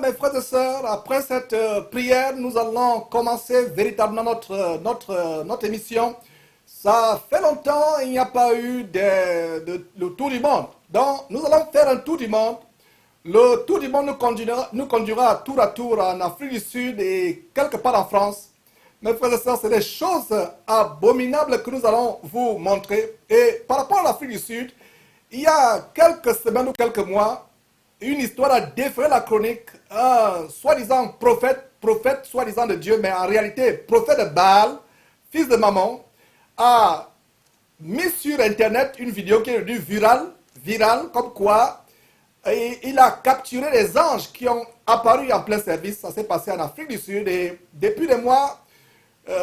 mes frères et sœurs, après cette prière, nous allons commencer véritablement notre émission. Ça fait longtemps, il n'y a pas eu le tour du monde. Donc, nous allons faire un tour du monde. Le tour du monde nous conduira tour à tour en Afrique du Sud et quelque part en France. Mes frères et sœurs, c'est des choses abominables que nous allons vous montrer. Et par rapport à l'Afrique du Sud, il y a quelques semaines ou quelques mois, une histoire a défrayé la chronique. Un soi-disant prophète soi-disant de Dieu, mais en réalité prophète de Baal, fils de Mammon, a mis sur Internet une vidéo qui est devenue virale, comme quoi il a capturé les anges qui ont apparu en plein service. Ça s'est passé en Afrique du Sud et depuis des mois,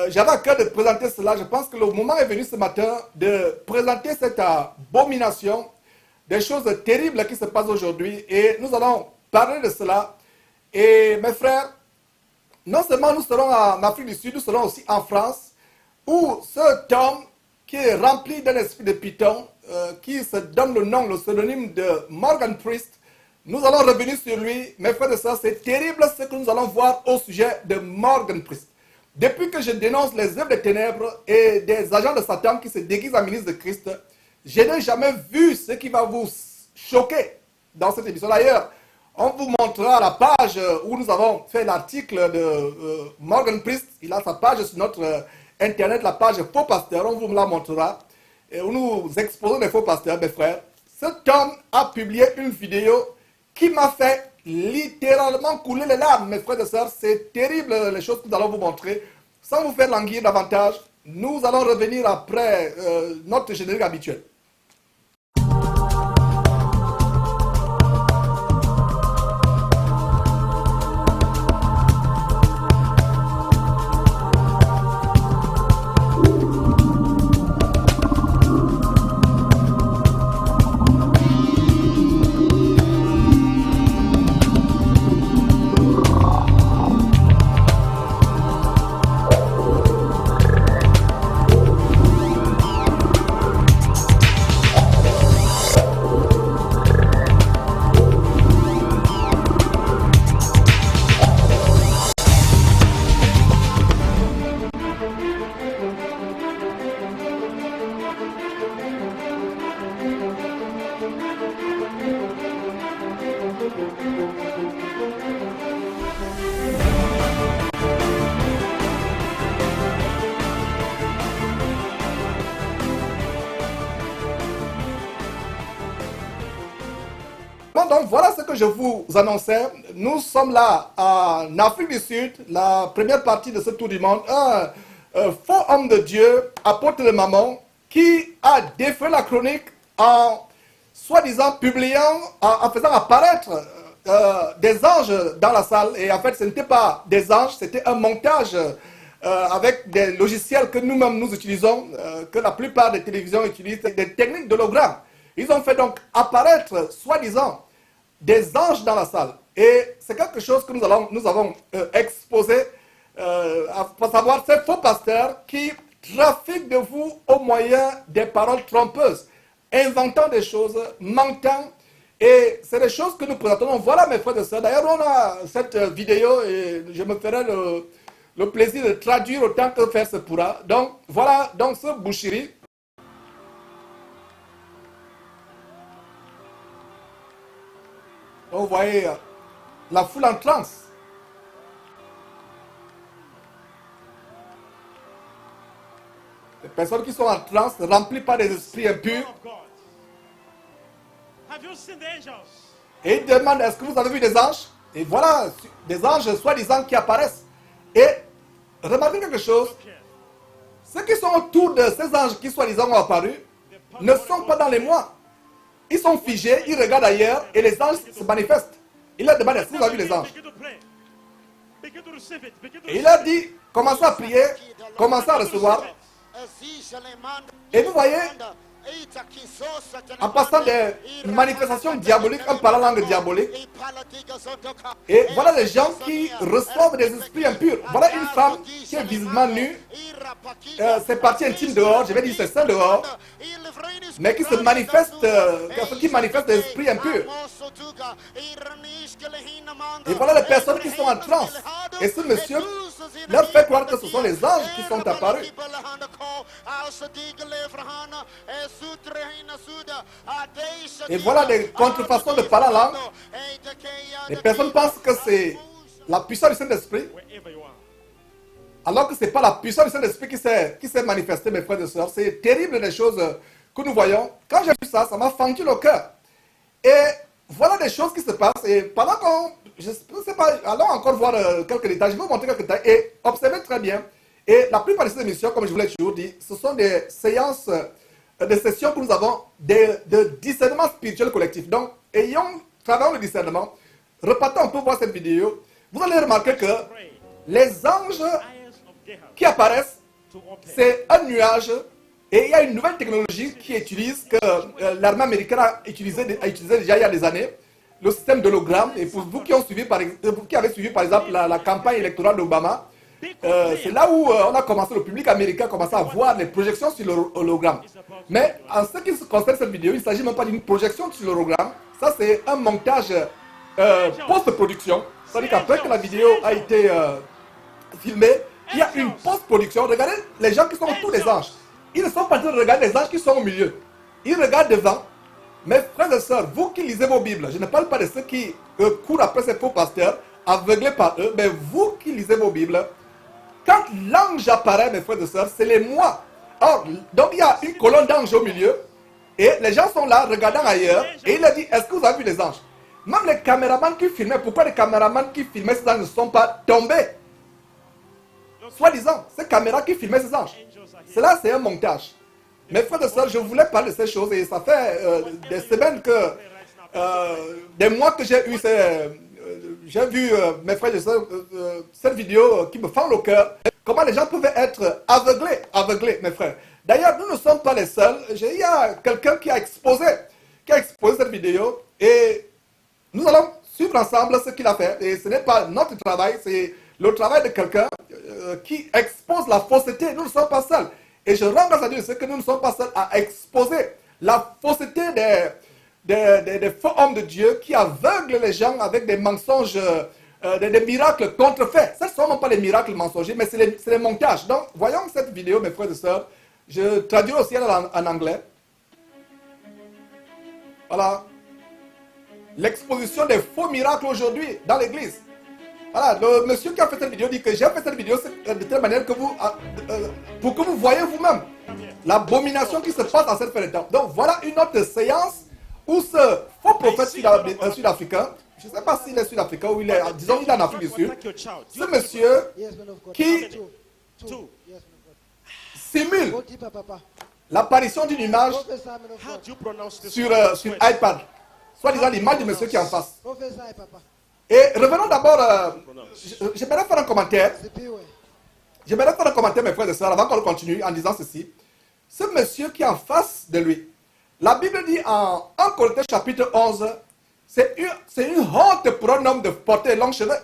j'avais à cœur de présenter cela. Je pense que le moment est venu ce matin de présenter cette abomination, des choses terribles qui se passent aujourd'hui. Et nous allons parler de cela. Et mes frères, non seulement nous serons en Afrique du Sud, nous serons aussi en France, où cet homme qui est rempli d'un esprit de Python, qui se donne le pseudonyme de Morgan Priest, nous allons revenir sur lui. Mes frères et sœurs, c'est terrible ce que nous allons voir au sujet de Morgan Priest. Depuis que je dénonce les œuvres des ténèbres et des agents de Satan qui se déguisent en ministre de Christ, je n'ai jamais vu ce qui va vous choquer dans cette émission. D'ailleurs, on vous montrera la page où nous avons fait l'article de Morgan Priest. Il a sa page sur notre internet, la page Faux Pasteur. On vous la montrera. Et où nous exposons les faux pasteurs, mes frères. Cet homme a publié une vidéo qui m'a fait littéralement couler les larmes, mes frères et sœurs. C'est terrible les choses que nous allons vous montrer. Sans vous faire languir davantage, nous allons revenir après notre générique habituel. Donc voilà ce que je vous annonçais. Nous sommes là en Afrique du Sud, la première partie de ce tour du monde. Un faux homme de Dieu, apôtre de Mammon, qui a défait la chronique en soi-disant publiant, en faisant apparaître des anges dans la salle. Et en fait, ce n'était pas des anges, c'était un montage avec des logiciels que nous-mêmes nous utilisons, que la plupart des télévisions utilisent, des techniques d'hologramme. Ils ont fait donc apparaître, soi-disant, des anges dans la salle. Et c'est quelque chose que nous avons exposé, à savoir ces faux pasteurs qui trafiquent de vous au moyen des paroles trompeuses, inventant des choses, mentant. Et c'est des choses que nous présentons. Voilà, mes frères et sœurs. D'ailleurs, on a cette vidéo et je me ferai le plaisir de traduire autant que faire se pourra. Donc, voilà, donc ce boucherie. Vous voyez la foule en transe. Les personnes qui sont en transe, remplies par des esprits impurs. Et ils demandent, est-ce que vous avez vu des anges? Et voilà, des anges soi-disant qui apparaissent. Et remarquez quelque chose. Ceux qui sont autour de ces anges qui soi-disant ont apparu ne sont pas dans les mois. Ils sont figés, ils regardent ailleurs et les anges se manifestent. Il leur demande, est-ce que vous avez vu les anges? Et il a dit, commencez à prier, commencez à recevoir. Et vous voyez, en passant des manifestations diaboliques, en parlant langue diabolique. Et voilà des gens qui reçoivent des esprits impurs. Voilà une femme qui est visiblement nue, ses parties intimes dehors, je vais dire ses seins dehors, mais qui se manifeste, qui manifeste des esprits impurs. Et voilà les personnes qui sont en transe. Et ce monsieur leur fait croire que ce sont les anges qui sont apparus. Et voilà des contrefaçons de parler en langue. Les personnes pensent que c'est la puissance du Saint-Esprit, alors que ce n'est pas la puissance du Saint-Esprit qui s'est manifestée, mes frères et sœurs. C'est terrible les choses que nous voyons. Quand j'ai vu ça, ça m'a fendu le cœur. Et voilà des choses qui se passent. Et pendant qu'on, je ne sais pas, allons encore voir quelques détails. Je vais vous montrer quelques détails et observez très bien. Et la plupart de ces émissions, comme je vous l'ai toujours dit, ce sont des séances, des sessions que nous avons de discernement spirituel collectif. Donc, travaillons le discernement. Repartons un peu voir cette vidéo. Vous allez remarquer que les anges qui apparaissent, c'est un nuage. Et il y a une nouvelle technologie qui utilise, que l'armée américaine a utilisé déjà il y a des années, le système d'hologramme. Et pour vous qui avez suivi par exemple la campagne électorale d'Obama, c'est là où on a commencé, le public américain a commencé à voir les projections sur l'hologramme. Mais en ce qui concerne cette vidéo, il ne s'agit même pas d'une projection sur l'hologramme. Ça, c'est un montage post-production. C'est-à-dire qu'après que la vidéo a été filmée, il y a une post-production. Regardez les gens qui sont autour des anges. Ils ne sont pas en train de regarder les anges qui sont au milieu. Ils regardent devant. Mes frères et sœurs, vous qui lisez vos Bibles, je ne parle pas de ceux qui courent après ces faux pasteurs, aveuglés par eux, mais vous qui lisez vos Bibles, quand l'ange apparaît, mes frères et sœurs, c'est les moi. Or, donc il y a une colonne d'anges au milieu, et les gens sont là, regardant ailleurs, et il a dit, est-ce que vous avez vu les anges? Même les caméramans qui filmaient, pourquoi les caméramans qui filmaient ces anges ne sont pas tombés? Soi-disant, ces caméras qui filmaient ces anges. Cela, c'est un montage. Mes frères et sœurs, je voulais parler de ces choses, et ça fait des semaines que, des mois que j'ai eu j'ai vu, mes frères et sœurs, cette vidéo qui me fend le cœur. Comment les gens peuvent être aveuglés, mes frères. D'ailleurs, nous ne sommes pas les seuls. Il y a quelqu'un qui a exposé cette vidéo. Et nous allons suivre ensemble ce qu'il a fait. Et ce n'est pas notre travail, c'est le travail de quelqu'un qui expose la fausseté. Nous ne sommes pas seuls. Et je rends grâce à Dieu, c'est que nous ne sommes pas seuls à exposer la fausseté des faux hommes de Dieu qui aveuglent les gens avec des mensonges, des miracles contrefaits. Ce ne sont même pas les miracles mensongers, mais c'est les montages. Donc, voyons cette vidéo, mes frères et sœurs. Je traduis aussi en anglais. Voilà. L'exposition des faux miracles aujourd'hui dans l'église. Voilà, le monsieur qui a fait cette vidéo dit que j'ai fait cette vidéo de telle manière que pour que vous voyez vous-même l'abomination qui se passe dans cette fin de temps. Donc, voilà une autre séance où ce faux prophète sud-africain, je ne sais pas s'il est sud-africain ou il est, disons, il est en Afrique du Sud, ce monsieur qui simule l'apparition d'une image sur iPad, soit-disant l'image du monsieur qui est en face. Et revenons d'abord, j'aimerais faire un commentaire. J'aimerais faire un commentaire, mes frères et sœurs, avant qu'on continue, en disant ceci. Ce monsieur qui est en face de lui, la Bible dit en 1 Corinthiens chapitre 11, c'est une honte pour un homme de porter de longs cheveux.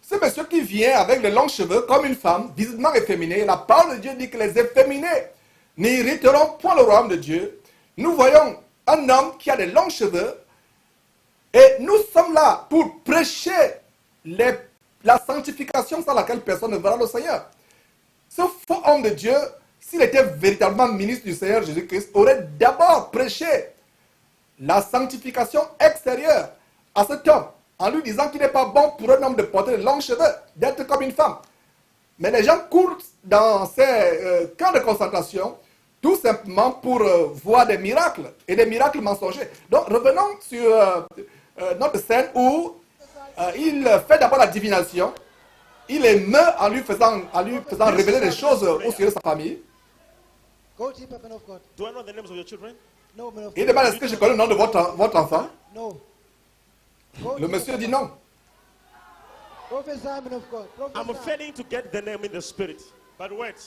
Ce monsieur qui vient avec de longs cheveux comme une femme, visiblement efféminée, la parole de Dieu dit que les efféminés n'hériteront point le royaume de Dieu. Nous voyons un homme qui a de longs cheveux, et nous sommes là pour prêcher la sanctification sans laquelle personne ne verra le Seigneur. Ce faux homme de Dieu, s'il était véritablement ministre du Seigneur Jésus-Christ, aurait d'abord prêché la sanctification extérieure à cet homme, en lui disant qu'il n'est pas bon pour un homme de porter de longs cheveux, d'être comme une femme. Mais les gens courent dans ces camps de concentration, tout simplement pour voir des miracles, et des miracles mensongers. Donc revenons sur notre scène où il fait d'abord la divination, il émeut en lui faisant révéler des choses au sujet de sa famille. Do I know the names of your children? No, man of Il demande est-ce que je connais le nom de votre enfant? No. Le monsieur dit non. Prophesy, man of God. I'm Prophesy. failing to get the name in the spirit.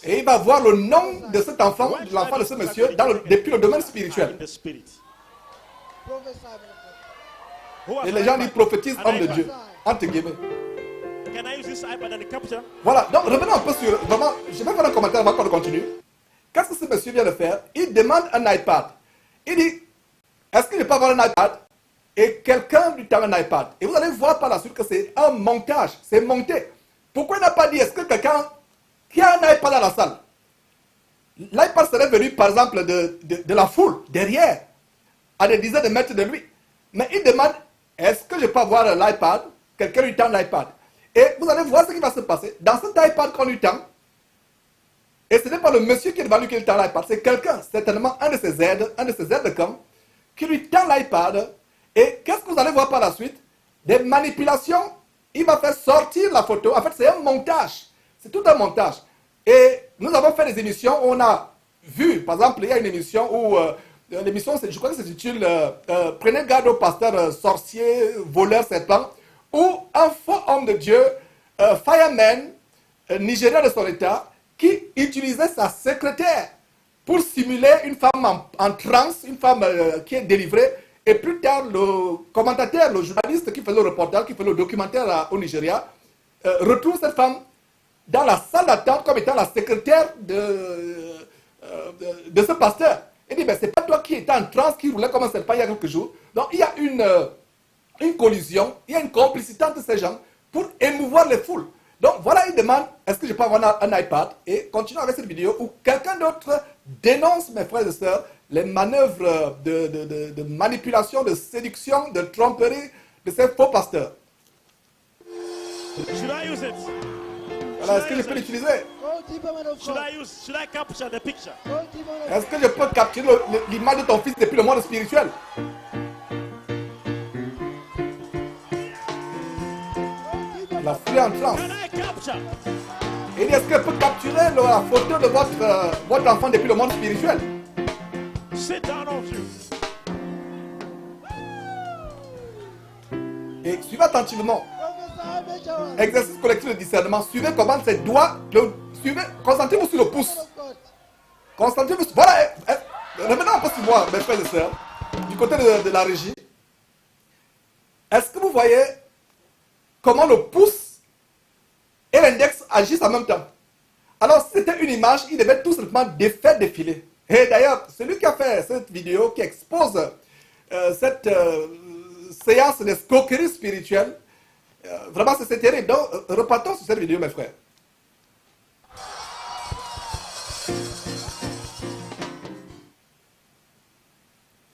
Et il va voir le nom de cet enfant, de l'enfant de ce monsieur, depuis le domaine spirituel. Et les gens disent prophétise homme de Dieu, entre guillemets. Voilà, donc revenons un peu sur... Vraiment, je vais faire un commentaire avant qu'on continue. Qu'est-ce que ce monsieur vient de faire? Il demande un iPad. Il dit, est-ce qu'il ne peut avoir un iPad? Et quelqu'un lui tend un iPad. Et vous allez voir par la suite que c'est un montage. C'est monté. Pourquoi il n'a pas dit, est-ce que quelqu'un qui a un iPad dans la salle? L'iPad serait venu, par exemple, de la foule, derrière, à des dizaines de mètres de lui. Mais il demande, est-ce que je peux avoir l'iPad? Quelqu'un lui tend l'iPad. Et vous allez voir ce qui va se passer. Dans cet iPad qu'on lui tend, et ce n'est pas le monsieur qui est devant lui qui lui tend l'iPad, c'est quelqu'un, certainement un de ses aides de camp, qui lui tend l'iPad. Et qu'est-ce que vous allez voir par la suite? Des manipulations. Il va faire sortir la photo. En fait, c'est un montage. C'est tout un montage. Et nous avons fait des émissions où on a vu, par exemple, il y a une émission où, l'émission, je crois que c'est s'intitule Prenez garde au pasteur sorcier, voleur, serpent, où un faux homme de Dieu, fireman, nigérien de son état, qui utilisait sa secrétaire pour simuler une femme en transe, une femme qui est délivrée. Et plus tard, le commentateur, le journaliste qui faisait le reportage, qui faisait le documentaire au Nigeria, retrouve cette femme dans la salle d'attente comme étant la secrétaire de ce pasteur. Il dit, mais c'est pas toi qui étais en transe, qui roulait comme un serpent il y a quelques jours. Donc il y a une collision, il y a une complicité entre ces gens pour émouvoir les foules. Donc voilà, il demande, est-ce que je peux avoir un iPad? Et continuons avec cette vidéo où quelqu'un d'autre dénonce, mes frères et sœurs, les manœuvres de manipulation, de séduction, de tromperie de ces faux pasteurs. Should I use it? Alors, est-ce que je peux l'utiliser? Should I capture the picture? Est-ce que je peux capturer l'image de ton fils depuis le monde spirituel? La fille en transe. Et est-ce que je peux capturer la photo de votre enfant depuis le monde spirituel? Sit down on you. Et suivez attentivement. Exercice collectif de discernement. Suivez comment ses doigts. Suivez. Concentrez-vous sur le pouce. Concentrez-vous. Voilà. Revenons un peu sur moi, mes frères et sœurs. Du côté de la régie. Est-ce que vous voyez comment le pouce et l'index agissent en même temps? Alors, si c'était une image, il devait tout simplement faire défiler. Et d'ailleurs, celui qui a fait cette vidéo, qui expose cette séance d'escroquerie spirituelle, vraiment c'est terrible. Donc, repartons sur cette vidéo, mes frères.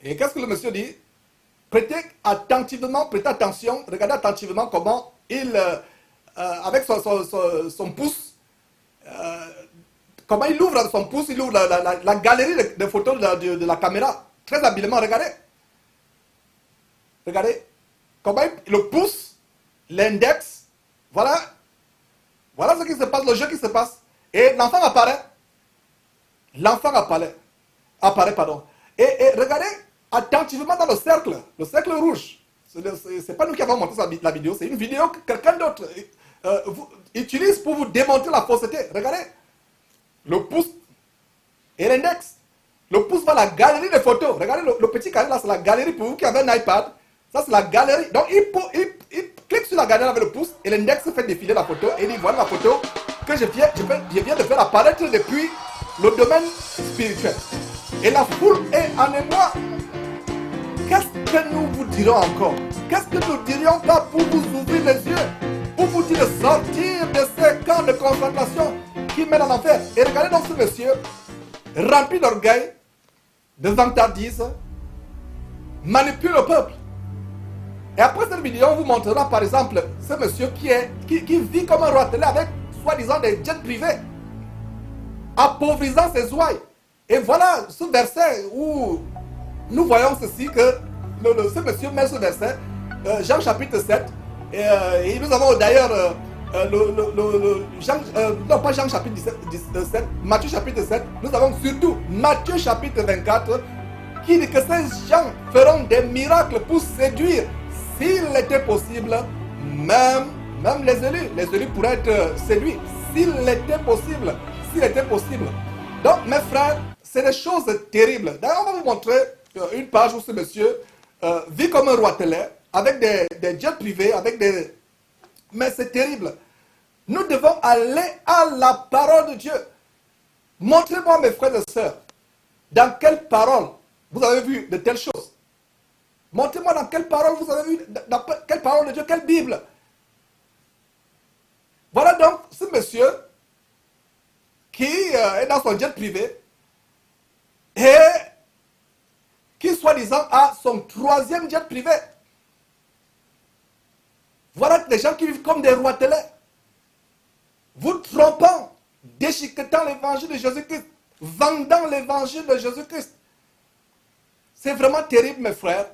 Et qu'est-ce que le monsieur dit? Prêtez attention, regardez attentivement comment il, avec son pouce, comment il ouvre son pouce, il ouvre la galerie de photos de la caméra. Très habilement, regardez. Regardez. Comment le pouce, l'index, voilà. Voilà ce qui se passe, le jeu qui se passe. Et l'enfant apparaît. L'enfant apparaît, pardon. Et regardez attentivement dans le cercle rouge. C'est pas nous qui avons monté la vidéo, c'est une vidéo que quelqu'un d'autre utilise pour vous démontrer la fausseté. Regardez. Le pouce et l'index. Le pouce va à la galerie de photos. Regardez le petit carré là, c'est la galerie pour vous qui avez un iPad. Ça, c'est la galerie. Donc, il clique sur la galerie avec le pouce et l'index fait défiler la photo. Et il dit, voilà la photo que je viens de faire apparaître depuis le domaine spirituel. Et la foule est en émoi. Qu'est-ce que nous vous dirons encore? Qu'est-ce que nous dirions pas pour vous ouvrir les yeux? Pour vous dire de sortir de ces camps de concentration qui mènent en enfer. Et regardez donc ce monsieur, rempli d'orgueil, de vantardise, manipule le peuple. Et après cette vidéo, on vous montrera par exemple ce monsieur qui vit comme un roitelet avec soi-disant des jets privés, appauvrissant ses ouailles. Et voilà ce verset où nous voyons ceci, que ce monsieur met ce verset, Jean chapitre 7, et nous avons d'ailleurs, non pas Jean chapitre 17, Matthieu chapitre 7, nous avons surtout Matthieu chapitre 24, qui dit que ces gens feront des miracles pour séduire, s'il était possible, même les élus pourraient être séduits, s'il était possible, s'il était possible. Donc, mes frères, c'est des choses terribles. D'ailleurs, on va vous montrer une page où ce monsieur vit comme un roi télé, avec des jets privés, avec des... Mais c'est terrible. Nous devons aller à la parole de Dieu. Montrez-moi, mes frères et sœurs, dans quelle parole vous avez vu de telles choses. Montrez-moi dans quelle parole vous avez vu, dans quelle parole de Dieu, quelle Bible. Voilà donc ce monsieur qui est dans son jet privé et qui, soi-disant, a son 3e jet privé. Voilà des gens qui vivent comme des rois télé. Vous trompant, déchiquetant l'évangile de Jésus-Christ, vendant l'évangile de Jésus-Christ. C'est vraiment terrible, mes frères.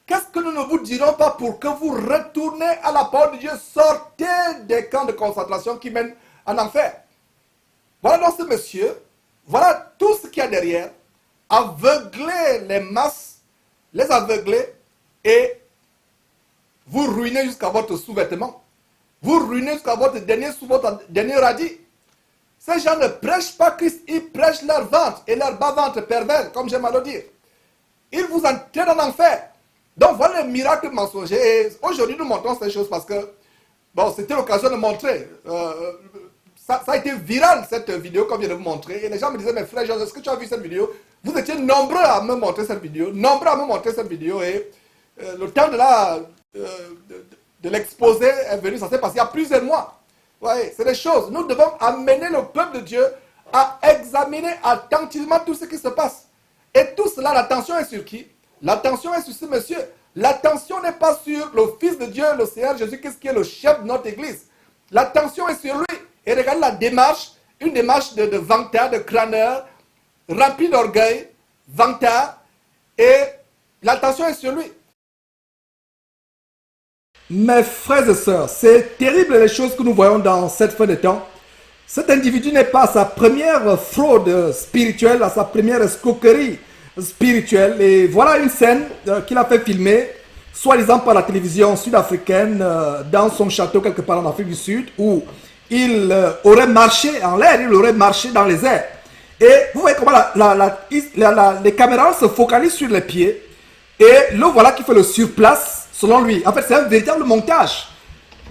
Qu'est-ce que nous ne vous dirons pas pour que vous retournez à la parole de Dieu, sortez des camps de concentration qui mènent en enfer. Voilà donc ce monsieur, voilà tout ce qu'il y a derrière, aveugler les masses, les aveugler et vous ruiner jusqu'à votre sous-vêtement. Vous ruinez jusqu'à votre dernier radis. Ces gens ne prêchent pas Christ, ils prêchent leur ventre et leur bas-ventre pervers, comme j'aime à le dire. Ils vous entraînent en enfer. Donc voilà le miracle mensonger. Et aujourd'hui, nous montrons ces choses parce que, bon, c'était l'occasion de montrer. Ça a été viral, cette vidéo, comme je viens de vous montrer. Et les gens me disaient, mais frère Georges, est-ce que tu as vu cette vidéo? Vous étiez nombreux à me montrer cette vidéo. Et le temps de l'exposer est venu, ça s'est passé il y a plusieurs mois. Ouais, c'est des choses. Nous devons amener le peuple de Dieu à examiner attentivement tout ce qui se passe. Et tout cela, l'attention est sur qui? L'attention est sur ce monsieur. L'attention n'est pas sur le Fils de Dieu, le Seigneur Jésus-Christ, qui est le chef de notre Église. L'attention est sur lui. Et regardez la démarche, une démarche de vantard, de crâneur, rempli d'orgueil, vantard, et l'attention est sur lui. Mes frères et sœurs, c'est terrible les choses que nous voyons dans cette fin de temps. Cet individu n'est pas à sa première fraude spirituelle, à sa première escroquerie spirituelle. Et voilà une scène qu'il a fait filmer, soi-disant par la télévision sud-africaine, dans son château quelque part en Afrique du Sud, où il aurait marché en l'air, il aurait marché dans les airs. Et vous voyez comment les caméras se focalisent sur les pieds. Et le voilà qui fait le surplace, selon lui. En fait, c'est un véritable montage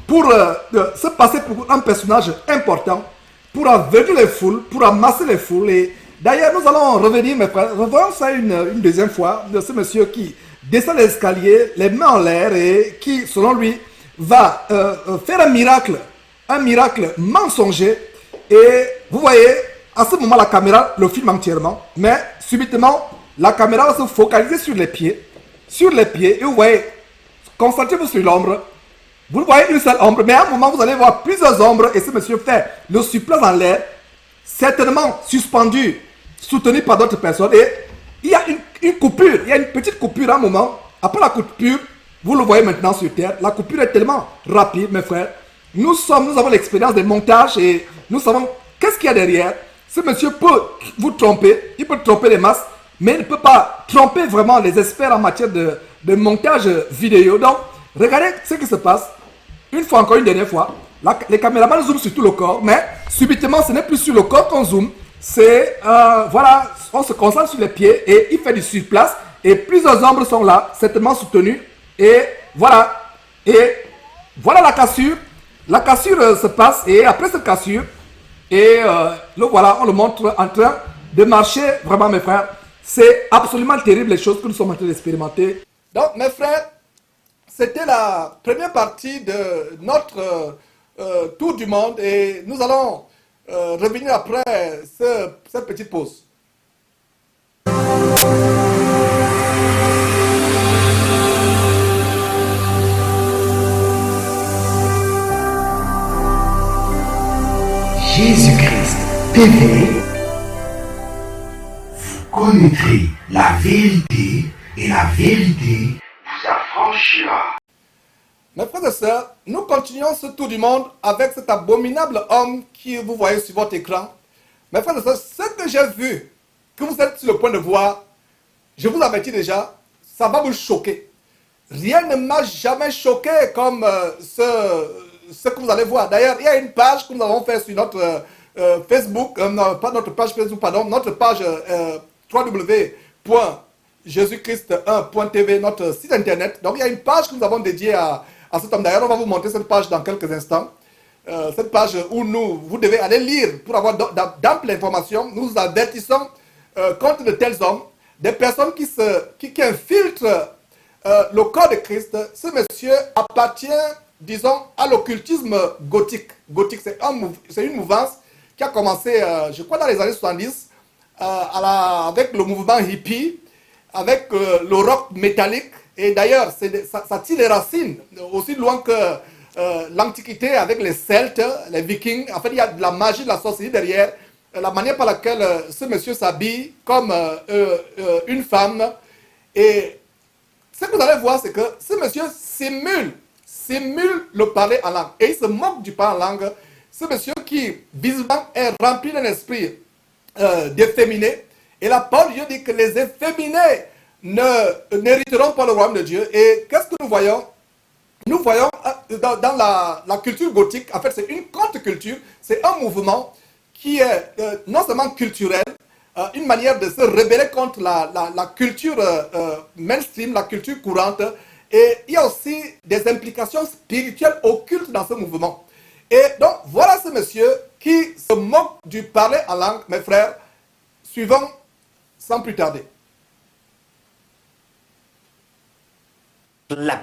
pour se passer pour un personnage important, pour aveugler les foules, pour amasser les foules. Et d'ailleurs, nous allons revenir, mes frères, revoyons ça une deuxième fois, de ce monsieur qui descend les escaliers, les mains en l'air, et qui, selon lui, va faire un miracle mensonger. Et vous voyez, à ce moment, la caméra le filme entièrement, mais subitement, la caméra va se focaliser sur les pieds, et vous voyez, concentrez-vous sur l'ombre. Vous voyez une seule ombre, mais à un moment, vous allez voir plusieurs ombres, et ce monsieur fait le surplace en l'air, certainement suspendu, soutenu par d'autres personnes, et il y a une coupure, il y a une petite coupure à un moment. Après la coupure, vous le voyez maintenant sur terre, la coupure est tellement rapide, mes frères. Nous avons l'expérience des montages, et nous savons qu'est-ce qu'il y a derrière. Ce monsieur peut vous tromper, il peut tromper les masses, mais il ne peut pas tromper vraiment les experts en matière de montage vidéo. Donc, regardez ce qui se passe. Une fois encore, une dernière fois, les caméramans zooment sur tout le corps, mais subitement, ce n'est plus sur le corps qu'on zoome. C'est, voilà, on se concentre sur les pieds et il fait du surplace. Et plusieurs ombres sont là, certainement soutenues. Et voilà la cassure. La cassure se passe et après cette cassure, et le voilà, on le montre en train de marcher. Vraiment, mes frères, c'est absolument terrible les choses que nous sommes en train d'expérimenter. Donc, mes frères, c'était la première partie de notre tour du monde et nous allons revenir après cette petite pause. Jésus-Christ TV, vous connaîtrez la vérité et la vérité vous affranchira. Mes frères et sœurs, nous continuons ce tour du monde avec cet abominable homme qui vous voyez sur votre écran. Mes frères et sœurs, ce que j'ai vu, que vous êtes sur le point de voir, je vous avertis déjà, ça va vous choquer. Rien ne m'a jamais choqué comme ce que vous allez voir. D'ailleurs, il y a une page que nous avons fait sur notre Facebook, non, pas notre page Facebook, pardon, notre page www.jésuschrist1.tv, notre site internet. Donc il y a une page que nous avons dédiée à cet homme. D'ailleurs, on va vous montrer cette page dans quelques instants. Cette page où vous devez aller lire pour avoir d'amples informations. Nous vous avertissons contre de tels hommes, des personnes qui infiltrent le corps de Christ. Ce monsieur appartient, disons, à l'occultisme gothique. Gothique, c'est une mouvance qui a commencé, je crois, dans les années 70, avec le mouvement hippie, avec le rock métallique. Et d'ailleurs, ça tire les racines aussi loin que l'Antiquité avec les Celtes, les Vikings. En fait, il y a de la magie, de la sorcellerie derrière. La manière par laquelle ce monsieur s'habille comme une femme. Et ce que vous allez voir, c'est que ce monsieur simule le parler en langue. Et il se moque du parler en langue. Ce monsieur qui, visiblement, est rempli d'un esprit d'efféminé. Et la parole de Dieu dit que les efféminés n'hériteront pas le royaume de Dieu. Et qu'est-ce que nous voyons? Nous voyons dans la culture gothique, en fait, c'est une contre-culture, c'est un mouvement qui est non seulement culturel, une manière de se rebeller contre la culture mainstream, la culture courante, et il y a aussi des implications spirituelles occultes dans ce mouvement. Et donc, voilà ce monsieur qui se moque du parler en langue, mes frères, suivant sans plus tarder. La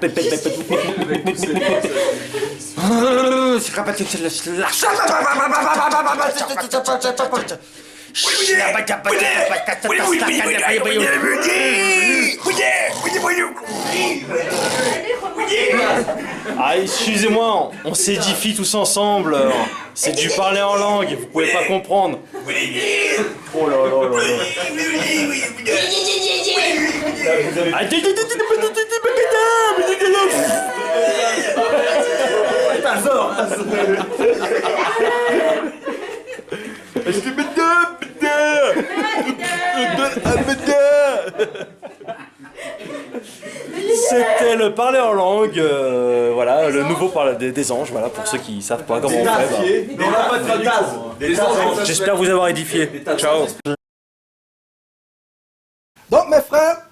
Ah, excusez-moi, on s'édifie tous ensemble. C'est du parler en langue, vous pouvez pas comprendre. Oh là là là là. C'était le parler en langue, voilà, le nouveau parler des anges, voilà, pour ceux qui savent pas comment on fait. J'espère vous avoir édifié. Ciao. Donc mes frères,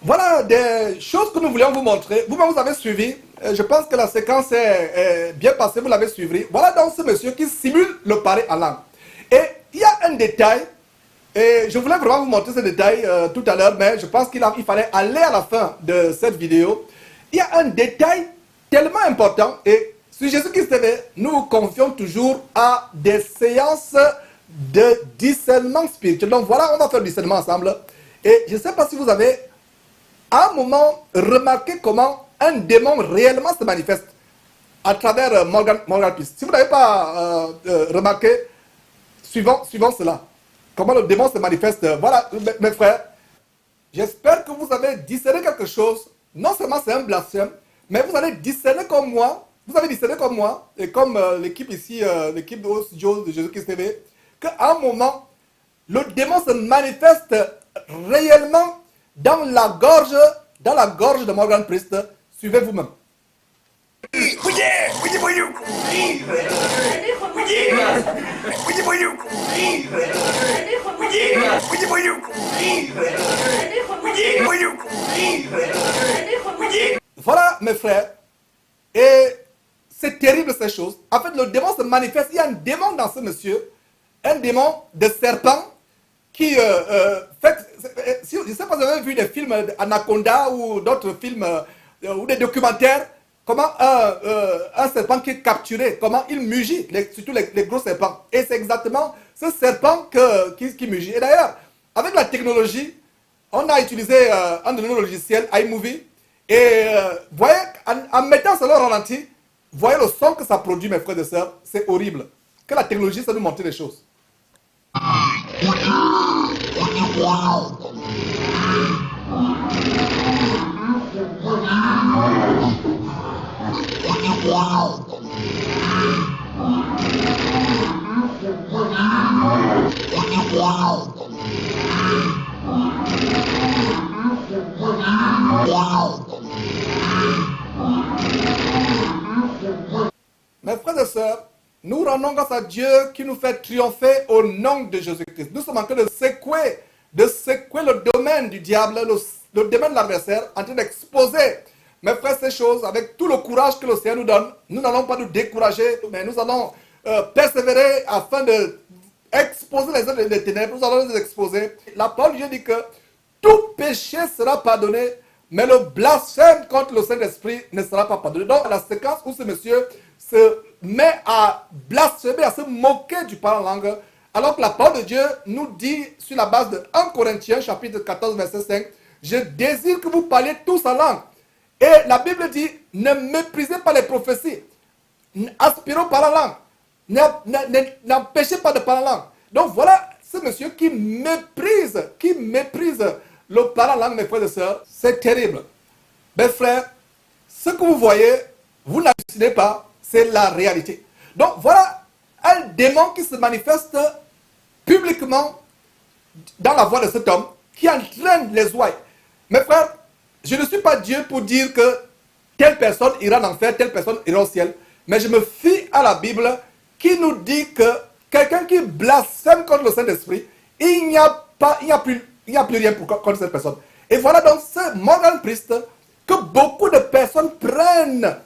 voilà des choses que nous voulions vous montrer. Vous-même vous avez suivi. Je pense que la séquence est bien passée, vous l'avez suivi. Voilà donc ce monsieur qui simule le parler en langue. Et il y a un détail, et je voulais vraiment vous montrer ce détail tout à l'heure, mais je pense qu'il fallait aller à la fin de cette vidéo. Il y a un détail tellement important, et sur Jésus-Christ TV, nous nous confions toujours à des séances de discernement spirituel. Donc voilà, on va faire le discernement ensemble. Et je ne sais pas si vous avez à un moment remarqué comment un démon réellement se manifeste à travers Morgan Peace. Si vous n'avez pas remarqué, suivant cela, comment le démon se manifeste. Voilà, mes frères, j'espère que vous avez discerné quelque chose. Non seulement c'est un blasphème, mais vous allez discerner comme moi, vous avez discerné comme moi, et comme l'équipe ici, l'équipe de studio de Jésus-Christ TV, qu'à un moment, le démon se manifeste réellement dans la gorge de Morgan Priest. Suivez vous-même. Voilà mes frères, et c'est terrible ces choses. En fait, le démon se manifeste. Il y a un démon dans ce monsieur, un démon de serpent qui fait. Je ne sais pas si vous avez vu des films Anaconda ou d'autres films ou des documentaires. Comment un serpent qui est capturé, comment il mugit, surtout les gros serpents. Et c'est exactement ce serpent qui mugit. Et d'ailleurs, avec la technologie, on a utilisé un de nos logiciels, iMovie. Et voyez, en mettant cela au ralenti, voyez le son que ça produit, mes frères et sœurs. C'est horrible. Que la technologie, ça nous montre des choses. Mes frères et sœurs, nous rendons grâce à Dieu qui nous fait triompher au nom de Jésus-Christ. Nous sommes en train de secouer le domaine du diable, le domaine de l'adversaire, en train d'exposer, mes frères, ces choses avec tout le courage que le Seigneur nous donne. Nous n'allons pas nous décourager, mais nous allons persévérer afin de exposer les œuvres des ténèbres. Nous allons les exposer. La parole de Dieu dit que tout péché sera pardonné, mais le blasphème contre le Saint-Esprit ne sera pas pardonné. Donc, la séquence où ce monsieur se met à blasphémer, à se moquer du parler en langue, alors que la parole de Dieu nous dit, sur la base de 1 Corinthiens, chapitre 14, verset 5, « Je désire que vous parliez tous en langue. » Et la Bible dit, ne méprisez pas les prophéties. Aspirons par la langue. N'empêchez pas de parler en langue. Donc voilà ce monsieur qui méprise le parler en langue, mes frères et sœurs. C'est terrible. Mes frères, ce que vous voyez, vous n'hallucinez pas, c'est la réalité. Donc voilà un démon qui se manifeste publiquement dans la voix de cet homme qui entraîne les ouailles. Mes frères, je ne suis pas Dieu pour dire que telle personne ira en enfer, telle personne ira au ciel. Mais je me fie à la Bible qui nous dit que quelqu'un qui blasphème contre le Saint-Esprit, il n'y a plus rien contre cette personne. Et voilà donc ce Morgan Priest que beaucoup de personnes prennent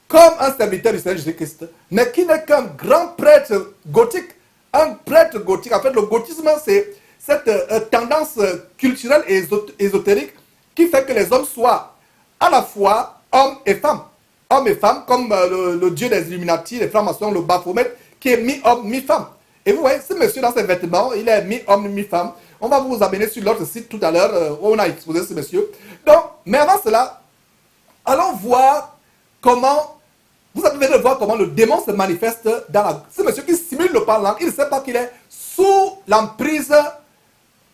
comme un serviteur du Seigneur Jésus-Christ, mais qui n'est qu'un grand prêtre gothique. Un prêtre gothique. En fait, le gothisme, c'est cette tendance culturelle et ésotérique qui fait que les hommes soient à la fois hommes et femmes. Hommes et femmes, comme le dieu des Illuminati, les francs-maçons, le Baphomet, qui est mi-homme, mi-femme. Et vous voyez, ce monsieur dans ses vêtements, il est mi-homme, mi-femme. On va vous amener sur l'autre site tout à l'heure où on a exposé ce monsieur. Donc, mais avant cela, allons voir comment, vous avez de voir comment le démon se manifeste dans ce monsieur qui simule le parlant. Il ne sait pas qu'il est sous l'emprise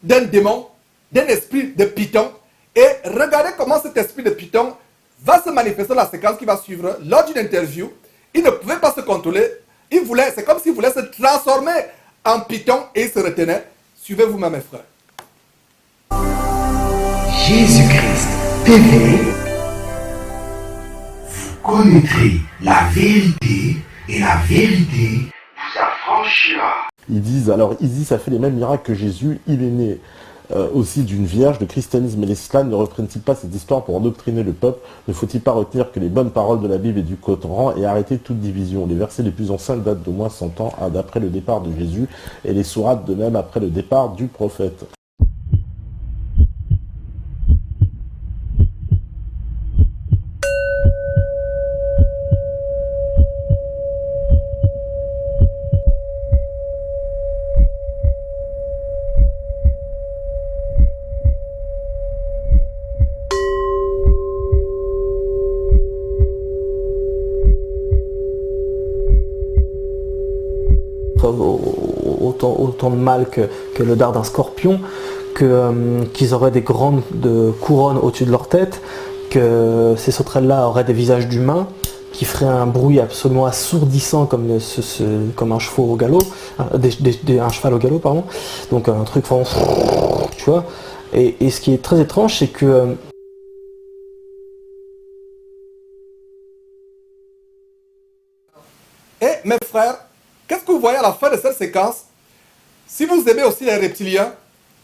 d'un démon, d'un esprit de Python. Et regardez comment cet esprit de Python va se manifester dans la séquence qui va suivre. Lors d'une interview, il ne pouvait pas se contrôler. C'est comme s'il voulait se transformer en Python et il se retenait. Suivez vous-même, mes frères. Jésus-Christ TV, vous connaîtrez la vérité et la vérité vous affranchira. Ils disent, Isis a fait les mêmes miracles que Jésus, il est né aussi d'une vierge. Le christianisme et l'islam ne reprennent-ils pas cette histoire pour endoctriner le peuple? Ne faut-il pas retenir que les bonnes paroles de la Bible et du Coran et arrêter toute division? Les versets les plus anciens datent d'au moins 100 ans d'après le départ de Jésus et les sourates de même après le départ du prophète. Autant de mal que le dard d'un scorpion, qu'ils auraient des grandes couronnes au-dessus de leur tête, que ces sauterelles-là auraient des visages d'humains, qui feraient un bruit absolument assourdissant comme un cheval au galop, un cheval au galop, pardon. Donc un truc vraiment, tu vois. Et ce qui est très étrange, c'est que Et mes frères, qu'est-ce que vous voyez à la fin de cette séquence? Si vous aimez aussi les reptiliens,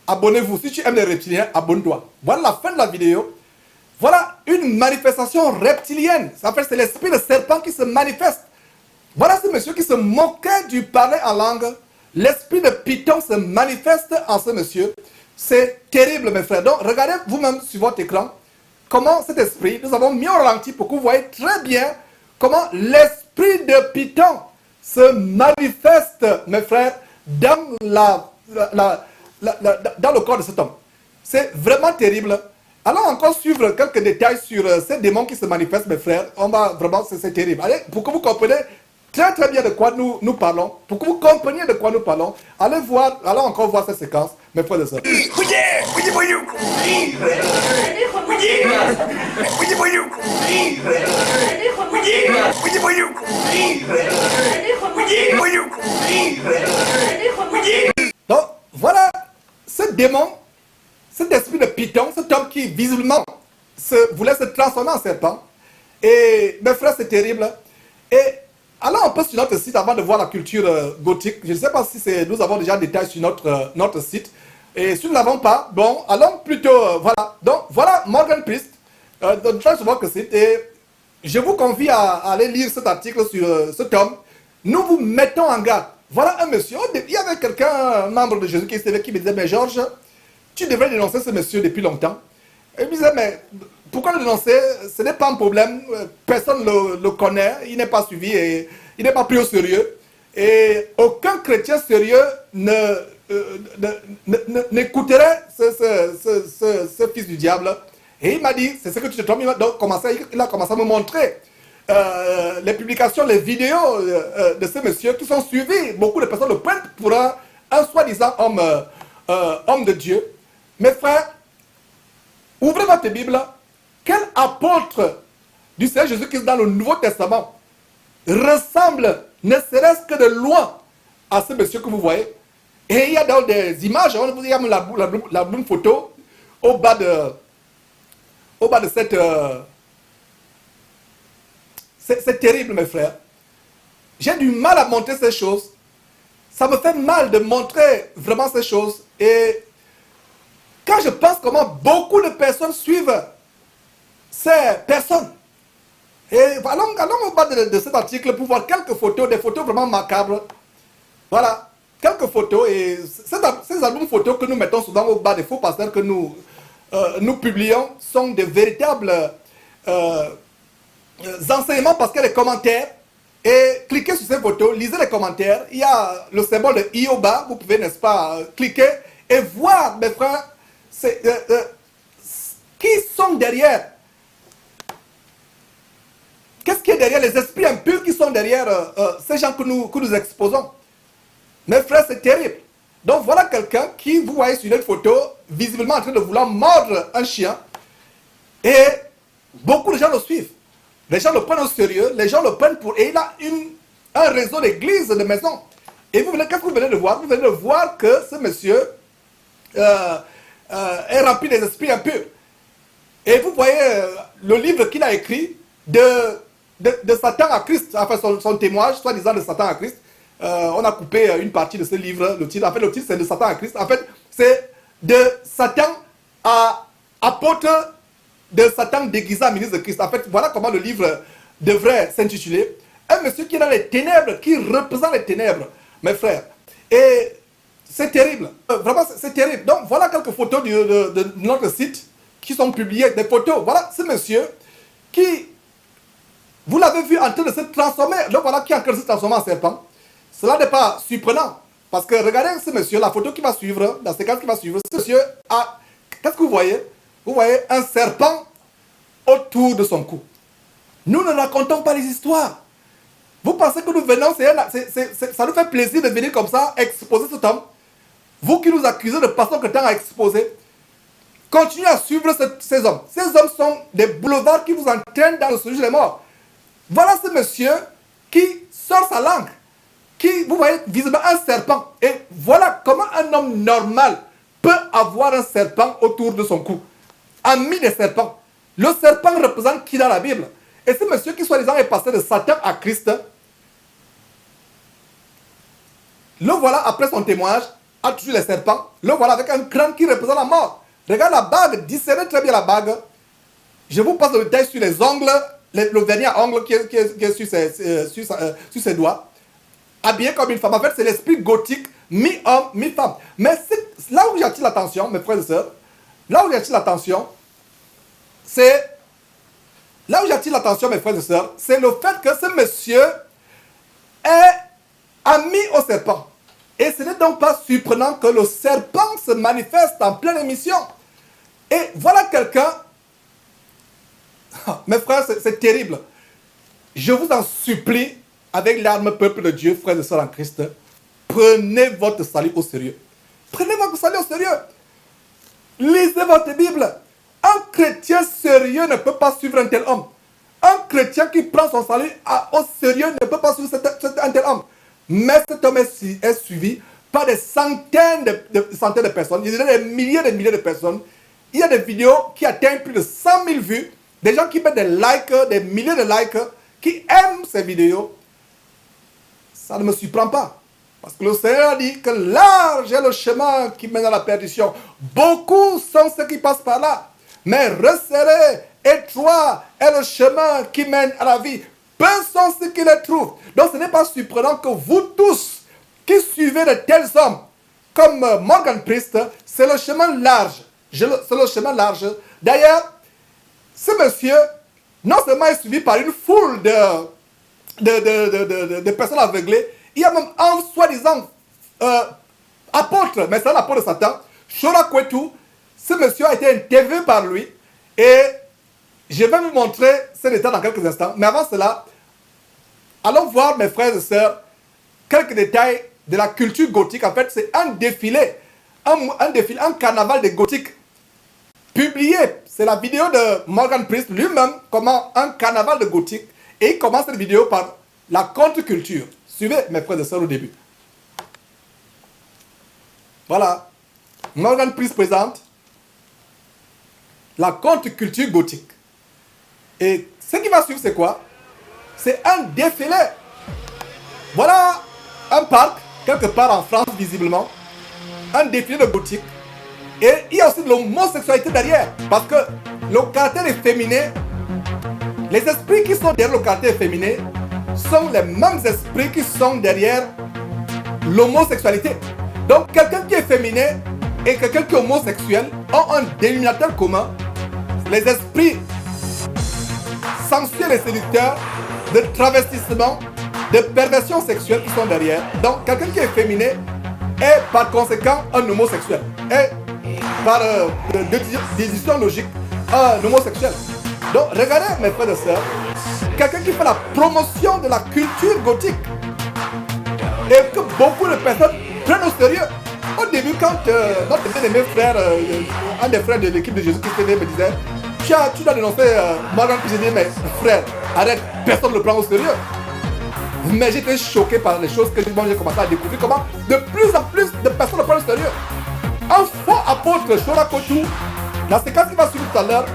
abonnez-vous. Si tu aimes les reptiliens, abonne-toi. Voilà la fin de la vidéo. Voilà une manifestation reptilienne. En fait, c'est l'esprit de serpent qui se manifeste. Voilà ce monsieur qui se moquait du parler en langue. L'esprit de Python se manifeste en ce monsieur. C'est terrible, mes frères. Donc, regardez vous-même sur votre écran comment cet esprit, nous avons mis au ralenti pour que vous voyez très bien comment l'esprit de Python se manifeste, mes frères, dans, dans le corps de cet homme. C'est vraiment terrible. Allons encore suivre quelques détails sur ces démons qui se manifestent, mes frères. On va vraiment, c'est terrible. Allez, pour que vous compreniez très très bien de quoi nous parlons, pour que vous compreniez de quoi nous parlons, allez encore voir cette séquence, mes frères et sœurs. Donc, voilà ce démon, cet esprit de Python, cet homme qui visiblement voulait se transformer en serpent. Et mes frères, c'est terrible. Et allons un peu sur notre site avant de voir la culture gothique. Je ne sais pas si nous avons déjà des détails sur notre site. Et si nous ne l'avons pas, bon, allons plutôt, voilà. Donc, voilà Morgan Priest, très souvent que c'est. Et je vous convie à aller lire cet article sur ce tome. Nous vous mettons en garde. Voilà un monsieur, il y avait quelqu'un, un membre de Jésus qui me disait, mais Georges, tu devrais dénoncer ce monsieur depuis longtemps. Et il me disait, mais pourquoi le dénoncer? Ce n'est pas un problème, personne ne le connaît, il n'est pas suivi et il n'est pas pris au sérieux. Et aucun chrétien sérieux n'écouterait ce fils du diable. Et il m'a dit, c'est ce que tu te trompes. Il a commencé à me montrer les publications, les vidéos de ce monsieur qui sont suivis. Beaucoup de personnes le prennent pour un soi-disant homme de Dieu. Mes frères, ouvrez votre Bible. Quel apôtre du Seigneur Jésus-Christ dans le Nouveau Testament ressemble, ne serait-ce que de loin, à ce monsieur que vous voyez? Et il y a dans des images, il y a la même photo au bas de cette... c'est terrible, mes frères. J'ai du mal à montrer ces choses. Ça me fait mal de montrer vraiment ces choses. Et quand je pense comment beaucoup de personnes suivent ces personnes. Et allons au bas de cet article pour voir quelques photos, des photos vraiment macabres. Voilà, quelques photos. Et ces albums photos que nous mettons souvent au bas des faux pasteurs que nous publions sont de véritables enseignements parce qu'il y a des commentaires. Et cliquez sur ces photos, lisez les commentaires. Il y a le symbole de I au bas. Vous pouvez, n'est-ce pas, cliquer et voir, mes frères, qui sont derrière. Qu'est-ce qui est derrière les esprits impurs qui sont derrière ces gens que nous exposons? Mes frères, c'est terrible. Donc voilà quelqu'un qui, vous voyez sur une photo, visiblement en train de vouloir mordre un chien. Et beaucoup de gens le suivent. Les gens le prennent au sérieux, les gens le prennent pour... Et il a un réseau d'églises, de maisons. Et qu'est-ce que vous venez de voir? Vous venez de voir que ce monsieur est rempli des esprits impurs. Et vous voyez le livre qu'il a écrit de Satan à Christ, enfin son témoignage, soi-disant de Satan à Christ. On a coupé une partie de ce livre, le titre c'est de Satan à Christ. En fait, c'est de Satan à apôtre, de Satan déguisé en ministre de Christ. En fait, voilà comment le livre devrait s'intituler. Un monsieur qui est dans les ténèbres, qui représente les ténèbres, mes frères. Et c'est terrible, vraiment c'est terrible. Donc voilà quelques photos de notre site qui sont publiées, des photos. Voilà ce monsieur qui, vous l'avez vu en train de se transformer, donc voilà qui est en train de se transformer en serpent. Cela n'est pas surprenant, parce que regardez ce monsieur, la photo qui va suivre, la séquence qui va suivre, ce monsieur a, qu'est-ce que vous voyez? Vous voyez un serpent autour de son cou. Nous ne racontons pas les histoires. Vous pensez que nous venons, ça nous fait plaisir de venir comme ça, exposer cet homme. Vous qui nous accusez de passer notre temps à exposer, continuez à suivre ces hommes. Ces hommes sont des boulevards qui vous entraînent dans le séjour des morts. Voilà ce monsieur qui sort sa langue, qui, vous voyez, visiblement un serpent. Et voilà comment un homme normal peut avoir un serpent autour de son cou. Ami des serpents. Le serpent représente qui dans la Bible? Et ce monsieur qui soi-disant est passé de Satan à Christ, le voilà après son témoignage, a tué les serpents. Le voilà avec un crâne qui représente la mort. Regarde la bague, discernez très bien la bague. Je vous passe le détail sur les ongles, le vernis à ongles qui est sur ses doigts. Habillé comme une femme. En fait, c'est l'esprit gothique, mi-homme, mi-femme. Mais là où j'attire l'attention, mes frères et sœurs, là où j'attire l'attention, c'est le fait que ce monsieur est ami au serpent. Et ce n'est donc pas surprenant que le serpent se manifeste en pleine émission. Et voilà quelqu'un, mes frères, c'est terrible. Je vous en supplie, avec l'arme peuple de Dieu, frères et sœurs en Christ, prenez votre salut au sérieux. Prenez votre salut au sérieux. Lisez votre Bible. Un chrétien sérieux ne peut pas suivre un tel homme. Un chrétien qui prend son salut au sérieux ne peut pas suivre un tel homme. Mais cet homme est suivi par des centaines de personnes. Il y a des milliers de personnes. Il y a des vidéos qui atteignent plus de 100 000 vues. Des gens qui mettent des likes, des milliers de likes, qui aiment ces vidéos. ça ne me surprend pas. Parce que le Seigneur a dit que large est le chemin qui mène à la perdition. Beaucoup sont ceux qui passent par là. Mais resserré, étroit est le chemin qui mène à la vie. Peu sont ceux qui le trouvent. Donc ce n'est pas surprenant que vous tous qui suivez de tels hommes comme Morgan Priest, c'est le chemin large. C'est le chemin large. D'ailleurs, ce monsieur, non seulement est suivi par une foule de personnes aveuglées, il y a même un soi-disant apôtre, mais c'est un apôtre de Satan, Shora Kwetu. Ce monsieur a été interviewé par lui et je vais vous montrer ce détail dans quelques instants. Mais avant cela, allons voir, mes frères et sœurs, quelques détails de la culture gothique. En fait, c'est un défilé, un carnaval de gothique publié. C'est la vidéo de Morgan Priest lui-même, comment un carnaval de gothique. Et il commence cette vidéo par la contre-culture. Suivez, mes frères et sœurs, au début. Voilà. Morgan Priest présente la contre-culture gothique. Et ce qui va suivre, c'est quoi? C'est un défilé. Voilà un parc, quelque part en France, visiblement. Un défilé de gothique. Et il y a aussi de l'homosexualité derrière. Parce que le caractère efféminé, les esprits qui sont derrière le caractère efféminé sont les mêmes esprits qui sont derrière l'homosexualité. Donc quelqu'un qui est féminin et quelqu'un qui est homosexuel ont un dénominateur commun. Les esprits sensuels et séducteurs de travestissement, de perversion sexuelle qui sont derrière. Donc quelqu'un qui est féminin est par conséquent un homosexuel. Et par décision logique, un homosexuel. Donc regardez mes frères et sœurs, quelqu'un qui fait la promotion de la culture gothique et que beaucoup de personnes prennent au sérieux. Au début, quand notre bien-aimé frère, un des frères de l'équipe de Jésus-Christ me disait, tu dois dénoncer Morgan, puis j'ai dit, mais frère, arrête, personne ne le prend au sérieux. Mais j'étais choqué par les choses que j'ai commencé à découvrir, comment de plus en plus de personnes le prennent au sérieux. Un faux apôtre, Shora Kwetu, la séquence qui va suivre tout à l'heure,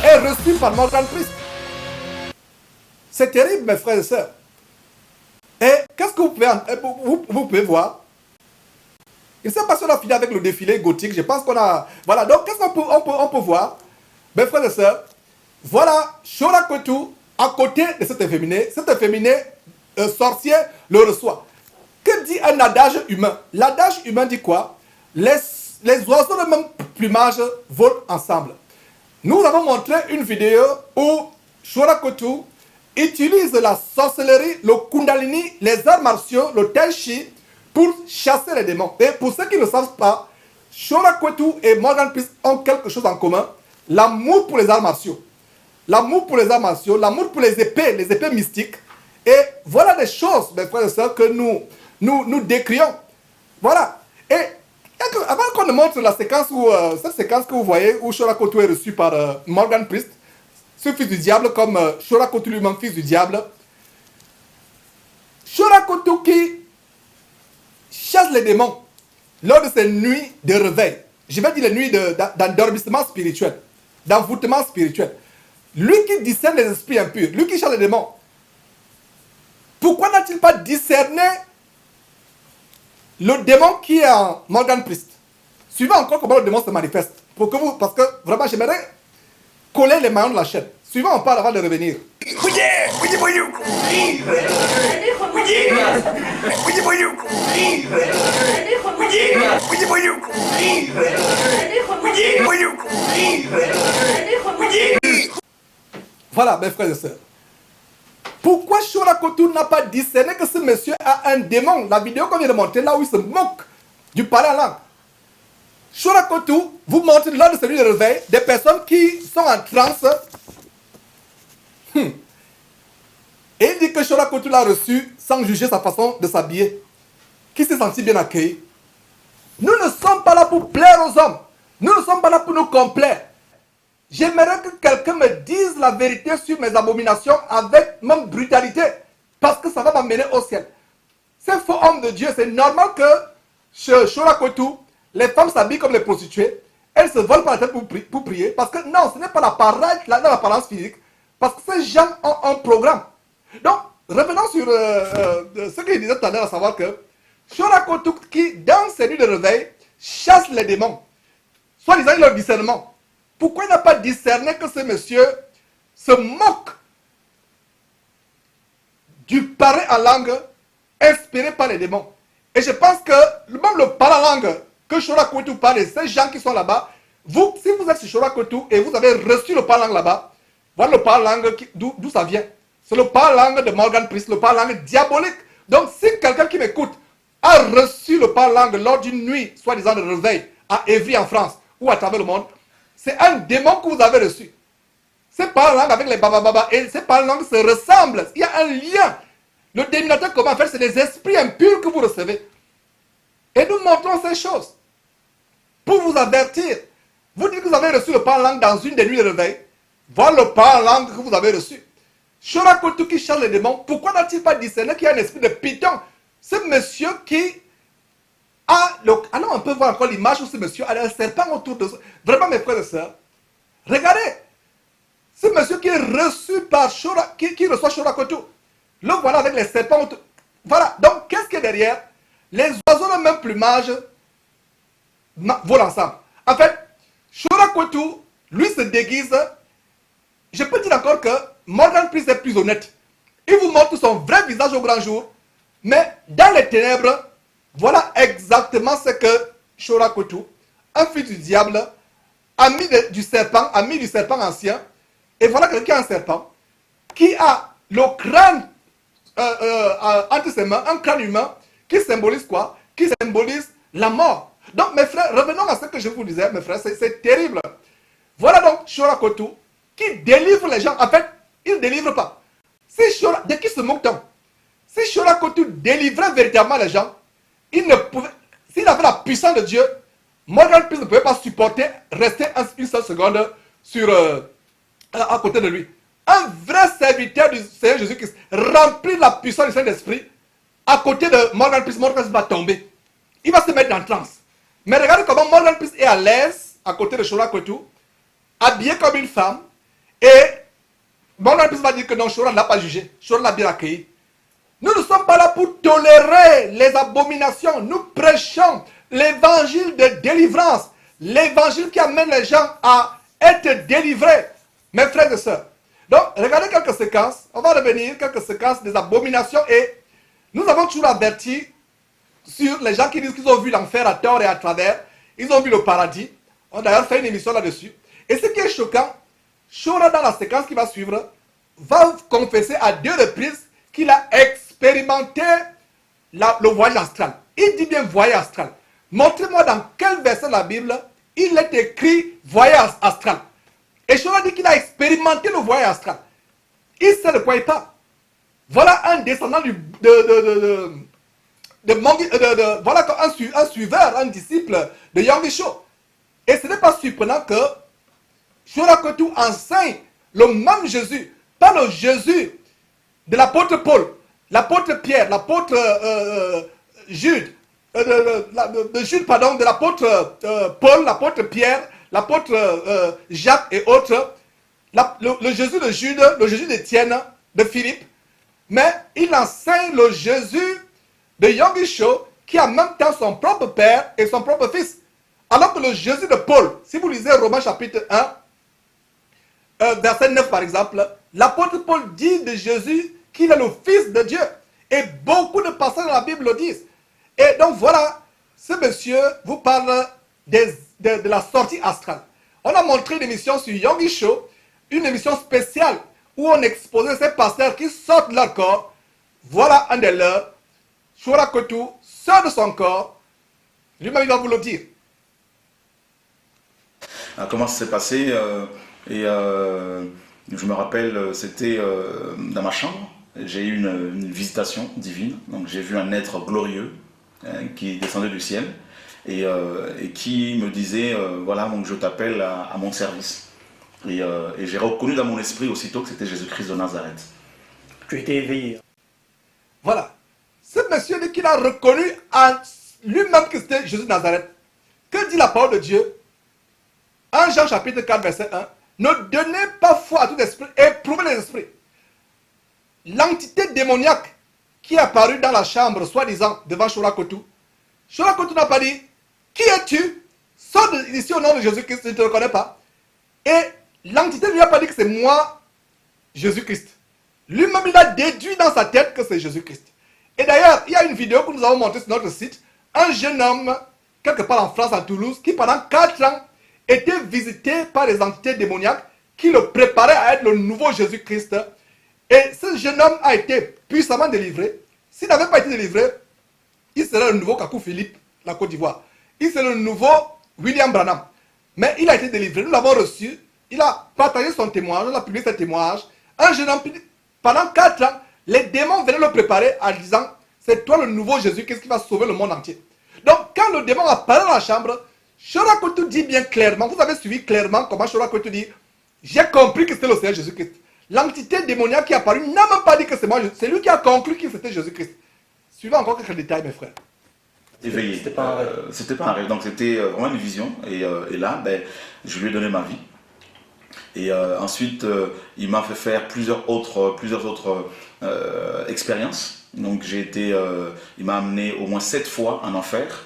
est reçu par Morgan Priest. C'est terrible, mes frères et sœurs. Et qu'est-ce que vous pouvez voir? Je ne sais pas si on a fini avec le défilé gothique. Je pense qu'on a... Voilà, donc qu'est-ce qu'on peut voir? Mes frères et sœurs, voilà Shora Kwetu à côté de cet efféminé. Cet efféminé sorcier le reçoit. Que dit un adage humain? L'adage humain dit quoi? Les oiseaux de même plumage volent ensemble. Nous avons montré une vidéo où Shora Kwetu utilise la sorcellerie, le kundalini, les arts martiaux, le tai chi pour chasser les démons. Et pour ceux qui ne le savent pas, Shora Kwetu et Morgan Priest ont quelque chose en commun. L'amour pour les arts martiaux. L'amour pour les arts martiaux, l'amour pour les épées mystiques. Et voilà des choses, mes frères et sœurs, que nous décrions. Voilà. Et avant qu'on ne montre la séquence cette séquence que vous voyez, où Shora Kwetu est reçu par Morgan Priest, ce fils du diable, comme Shora Kwetu lui-même, fils du diable. Shora Kwetu qui chasse les démons lors de ces nuits de réveil. Je vais dire les nuits d'endormissement spirituel, d'envoûtement spirituel. Lui qui discerne les esprits impurs, lui qui chasse les démons, pourquoi n'a-t-il pas discerné le démon qui est en Morgan Priest? Suivez encore comment le démon se manifeste. Parce que vraiment, j'aimerais coller les maillons de la chaîne. Suivez, on parle avant de revenir. Voilà, mes frères et sœurs. Pourquoi Shora Kwetu n'a pas discerné que ce monsieur a un démon? La vidéo qu'on vient de montrer, là où il se moque du parler en langue. Shora Kwetu vous montre lors de celui de réveil des personnes qui sont en transe. Et il dit que Shora Kwetu l'a reçu sans juger sa façon de s'habiller. Qui s'est senti bien accueilli. Nous ne sommes pas là pour plaire aux hommes. Nous ne sommes pas là pour nous complaire. J'aimerais que quelqu'un me dise la vérité sur mes abominations avec même brutalité. Parce que ça va m'amener au ciel. Ces faux hommes de Dieu, c'est normal que chez Shora Kwetu, les femmes s'habillent comme les prostituées. Elles se volent par la tête pour prier. Parce que non, ce n'est pas l'apparence physique. Parce que ces gens ont un programme. Donc, revenons sur ce que je disais tout à l'heure, à savoir que Shorakotu, qui, dans ses nuits de réveil, chasse les démons, soit disant il a le discernement. Pourquoi il n'a pas discerné que ce monsieur se moque du parler en langue inspiré par les démons? Et je pense que même le parler en langue que Shorakotu parle, ces gens qui sont là-bas, vous, si vous êtes sur Shorakotu et vous avez reçu le parler en langue là-bas, voilà le parler en langue d'où ça vient. C'est le parler en langue de Morgan Priest, le parler en langue diabolique. Donc si quelqu'un qui m'écoute a reçu le parler en langue lors d'une nuit, soi-disant de réveil, à Évry en France, ou à travers le monde, c'est un démon que vous avez reçu. C'est pas la langue avec les babababa, et c'est pas la langue se ressemble. Il y a un lien. Le dénominateur commun, en fait, c'est les esprits impurs que vous recevez. Et nous montrons ces choses pour vous avertir. Vous dites que vous avez reçu le parler en langue dans une des nuits de réveil. Voilà le parler en langue que vous avez reçu. Shorakotu qui cherche les démons, pourquoi n'a-t-il pas discerné qu'il y a un esprit de python? Ce monsieur qui a... Alors on peut voir encore l'image où ce monsieur a un serpent autour de... Vraiment mes frères et sœurs, regardez. Ce monsieur qui est reçu par qui reçoit Shorakotu. Le voilà avec les serpents autour. Voilà, donc qu'est-ce qu'il y a derrière? Les oiseaux de même plumage volent ensemble. En fait, Shorakotu, lui se déguise. Je peux dire encore que Morgan Priest est plus honnête. Il vous montre son vrai visage au grand jour. Mais dans les ténèbres, voilà exactement ce que Shorakotu, un fils du diable, ami du serpent ancien, et voilà quelqu'un qui a un serpent, qui a le crâne entre ses mains, un crâne humain, qui symbolise quoi? Qui symbolise la mort. Donc mes frères, revenons à ce que je vous disais, mes frères, c'est terrible. Voilà donc Shorakotu, qui délivre les gens. En fait, il ne délivre pas. De qui se moque-t-on? Si Shorakotu délivrait véritablement les gens, s'il avait la puissance de Dieu, Morgan Priest ne pouvait pas supporter rester une seule seconde à côté de lui. Un vrai serviteur du Seigneur Jésus-Christ, rempli de la puissance du Saint-Esprit, à côté de Morgan Priest va tomber. Il va se mettre en transe. Mais regardez comment Morgan Priest est à l'aise à côté de Shorakotu, habillé comme une femme, et Morgan Priest va dire que non, Shora ne l'a pas jugé, Shora l'a bien accueilli. Nous ne sommes pas là pour tolérer les abominations. Nous prêchons l'évangile de délivrance. L'évangile qui amène les gens à être délivrés. Mes frères et sœurs. Donc, regardez quelques séquences. On va revenir, quelques séquences des abominations. Et nous avons toujours averti sur les gens qui disent qu'ils ont vu l'enfer à tort et à travers. Ils ont vu le paradis. On a d'ailleurs fait une émission là-dessus. Et ce qui est choquant, Shora, dans la séquence qui va suivre, va confesser à 2 reprises qu'il a expérimenté le voyage astral. Il dit bien voyage astral. Montrez-moi dans quel verset de la Bible il est écrit voyage astral. Et Shora dit qu'il a expérimenté le voyage astral. Il sait de quoi il parle. Voilà un descendant voilà un suiveur, un disciple de Yonggi-sho. Et ce n'est pas surprenant que Shorakotu enseigne le même Jésus, pas le Jésus de l'apôtre Paul, l'apôtre Pierre, l'apôtre Jude, de l'apôtre Paul, l'apôtre Pierre, l'apôtre Jacques et autres, le Jésus de Jude, le Jésus d'Étienne, de Philippe, mais il enseigne le Jésus de Yonggi-sho qui a en même temps son propre père et son propre fils. Alors que le Jésus de Paul, si vous lisez Romains chapitre 1, verset 9 par exemple, l'apôtre Paul dit de Jésus qu'il est le fils de Dieu. Et beaucoup de passages dans la Bible le disent. Et donc voilà, ce monsieur vous parle de la sortie astrale. On a montré une émission sur Yonggi-sho, une émission spéciale où on exposait ces pasteurs qui sortent de leur corps. Voilà un des leurs. Shorakotu sort de son corps. Lui-même il va vous le dire. Comment ça s'est passé je me rappelle, c'était dans ma chambre, j'ai eu une visitation divine, donc j'ai vu un être glorieux qui descendait du ciel et qui me disait, voilà, donc je t'appelle à mon service. Et j'ai reconnu dans mon esprit aussitôt que c'était Jésus-Christ de Nazareth. Tu étais éveillé. Voilà. Ce monsieur dit qu'il a reconnu en lui-même que c'était Jésus de Nazareth. Que dit la parole de Dieu? 1 Jean chapitre 4 verset 1. Ne donnez pas foi à tout esprit, éprouvez les esprits. l'entité démoniaque qui est apparue dans la chambre, soi-disant, devant Shorakotu, Shorakotu n'a pas dit, qui es-tu? Sors ici au nom de Jésus-Christ, je ne te reconnais pas. Et l'entité ne lui a pas dit que c'est moi, Jésus-Christ. Lui-même, il a déduit dans sa tête que c'est Jésus-Christ. Et d'ailleurs, il y a une vidéo que nous avons montée sur notre site. Un jeune homme, quelque part en France, à Toulouse, qui pendant 4 ans était visité par les entités démoniaques qui le préparaient à être le nouveau Jésus-Christ. Et ce jeune homme a été puissamment délivré. S'il n'avait pas été délivré, il serait le nouveau Kakou Philippe, la Côte d'Ivoire. Il serait le nouveau William Branham. Mais il a été délivré, nous l'avons reçu. Il a partagé son témoignage, il a publié ce témoignage. Un jeune homme, pendant 4 ans, les démons venaient le préparer en disant, c'est toi le nouveau Jésus, qu'est-ce qui va sauver le monde entier? Donc, quand le démon apparaît dans la chambre, Shorakotu dit bien clairement, vous avez suivi clairement comment Shorakotu dit, j'ai compris que c'était le Seigneur Jésus-Christ. L'entité démoniaque qui est apparue n'a même pas dit que c'est moi, c'est lui qui a conclu que c'était Jésus-Christ. Suivons encore quelques détails, mes frères. Éveillé. C'était pas un rêve. C'était pas un rêve, donc c'était vraiment une vision. Et là, ben, je lui ai donné ma vie. Et ensuite, il m'a fait faire plusieurs autres expériences. Donc il m'a amené au moins 7 fois en enfer.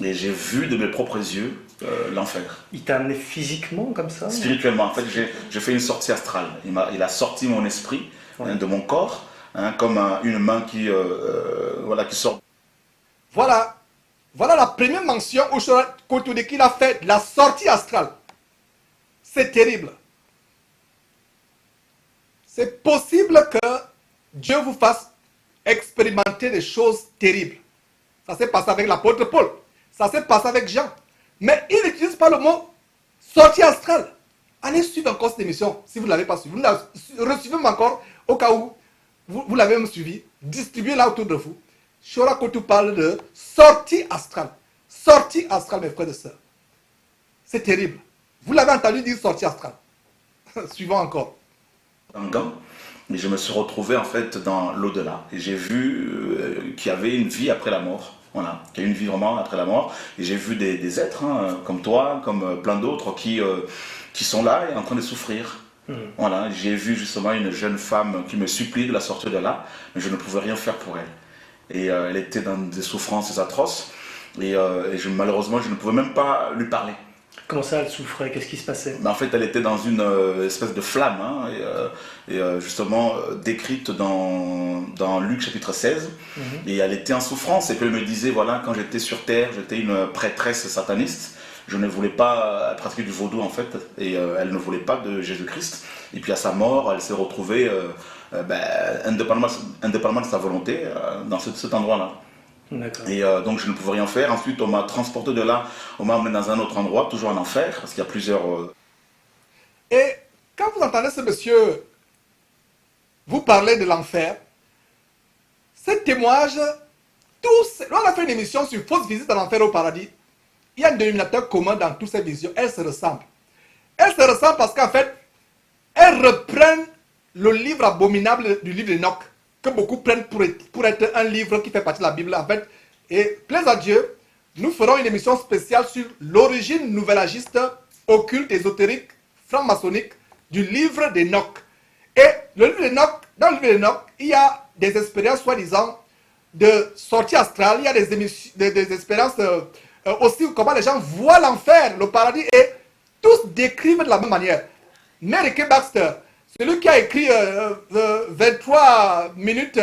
Et j'ai vu de mes propres yeux l'enfer. Il t'a amené physiquement comme ça? Spirituellement, en fait, j'ai fait une sortie astrale. Il a sorti mon esprit de mon corps, comme une main qui sort. Voilà la première mention où Shorakotu dit qu'il a fait la sortie astrale. C'est terrible. C'est possible que Dieu vous fasse expérimenter des choses terribles. Ça s'est passé avec l'apôtre Paul. Ça s'est passé avec Jean. Mais il n'utilise pas le mot sortie astrale. Allez suivre encore cette émission si vous ne l'avez pas suivi. Recevez encore au cas où vous l'avez même suivi. Distribuez-la autour de vous. Shorakotu parle de sortie astrale. Sortie astrale, mes frères et sœurs. C'est terrible. Vous l'avez entendu dire sortie astrale. Suivons encore. Mais je me suis retrouvé en fait dans l'au-delà. Et j'ai vu qu'il y avait une vie après la mort. Voilà, qu'il y a une vie vraiment après la mort. Et j'ai vu des êtres comme toi, comme plein d'autres qui sont là et en train de souffrir. Voilà, j'ai vu justement une jeune femme qui me supplie de la sortir de là, mais je ne pouvais rien faire pour elle. Et elle était dans des souffrances atroces. Et malheureusement, je ne pouvais même pas lui parler. Comment ça, elle souffrait? Qu'est-ce qui se passait? En fait, elle était dans une espèce de flamme, justement décrite dans Luc chapitre 16. Et elle était en souffrance. Et puis elle me disait, voilà, quand j'étais sur terre, j'étais une prêtresse sataniste. Je ne voulais pas pratiquer du vaudou, en fait. Et elle ne voulait pas de Jésus-Christ. Et puis à sa mort, elle s'est retrouvée, indépendamment de sa volonté, dans cet endroit-là. Et donc je ne pouvais rien faire. Ensuite on m'a transporté de là, on m'a emmené dans un autre endroit, toujours en enfer, parce qu'il y a plusieurs... Et quand vous entendez ce monsieur vous parler de l'enfer, ce témoignage, on a fait une émission sur fausse visite à l'enfer au paradis. Il y a un dénominateur commun dans toutes ces visions, elles se ressemblent. Elles se ressemblent parce qu'en fait, elles reprennent le livre abominable du livre d'Enoch, que beaucoup prennent pour être un livre qui fait partie de la Bible, en fait. Et, plaise à Dieu, nous ferons une émission spéciale sur l'origine nouvelagiste, occulte, ésotérique, franc-maçonnique du livre d'Enoch. Et le livre d'Enoch, dans le livre d'Enoch, il y a des expériences, soi-disant, de sortie astrale, il y a des expériences aussi comment les gens voient l'enfer, le paradis, et tous décrivent de la même manière. Mary K. Baxter, celui qui a écrit 23 minutes,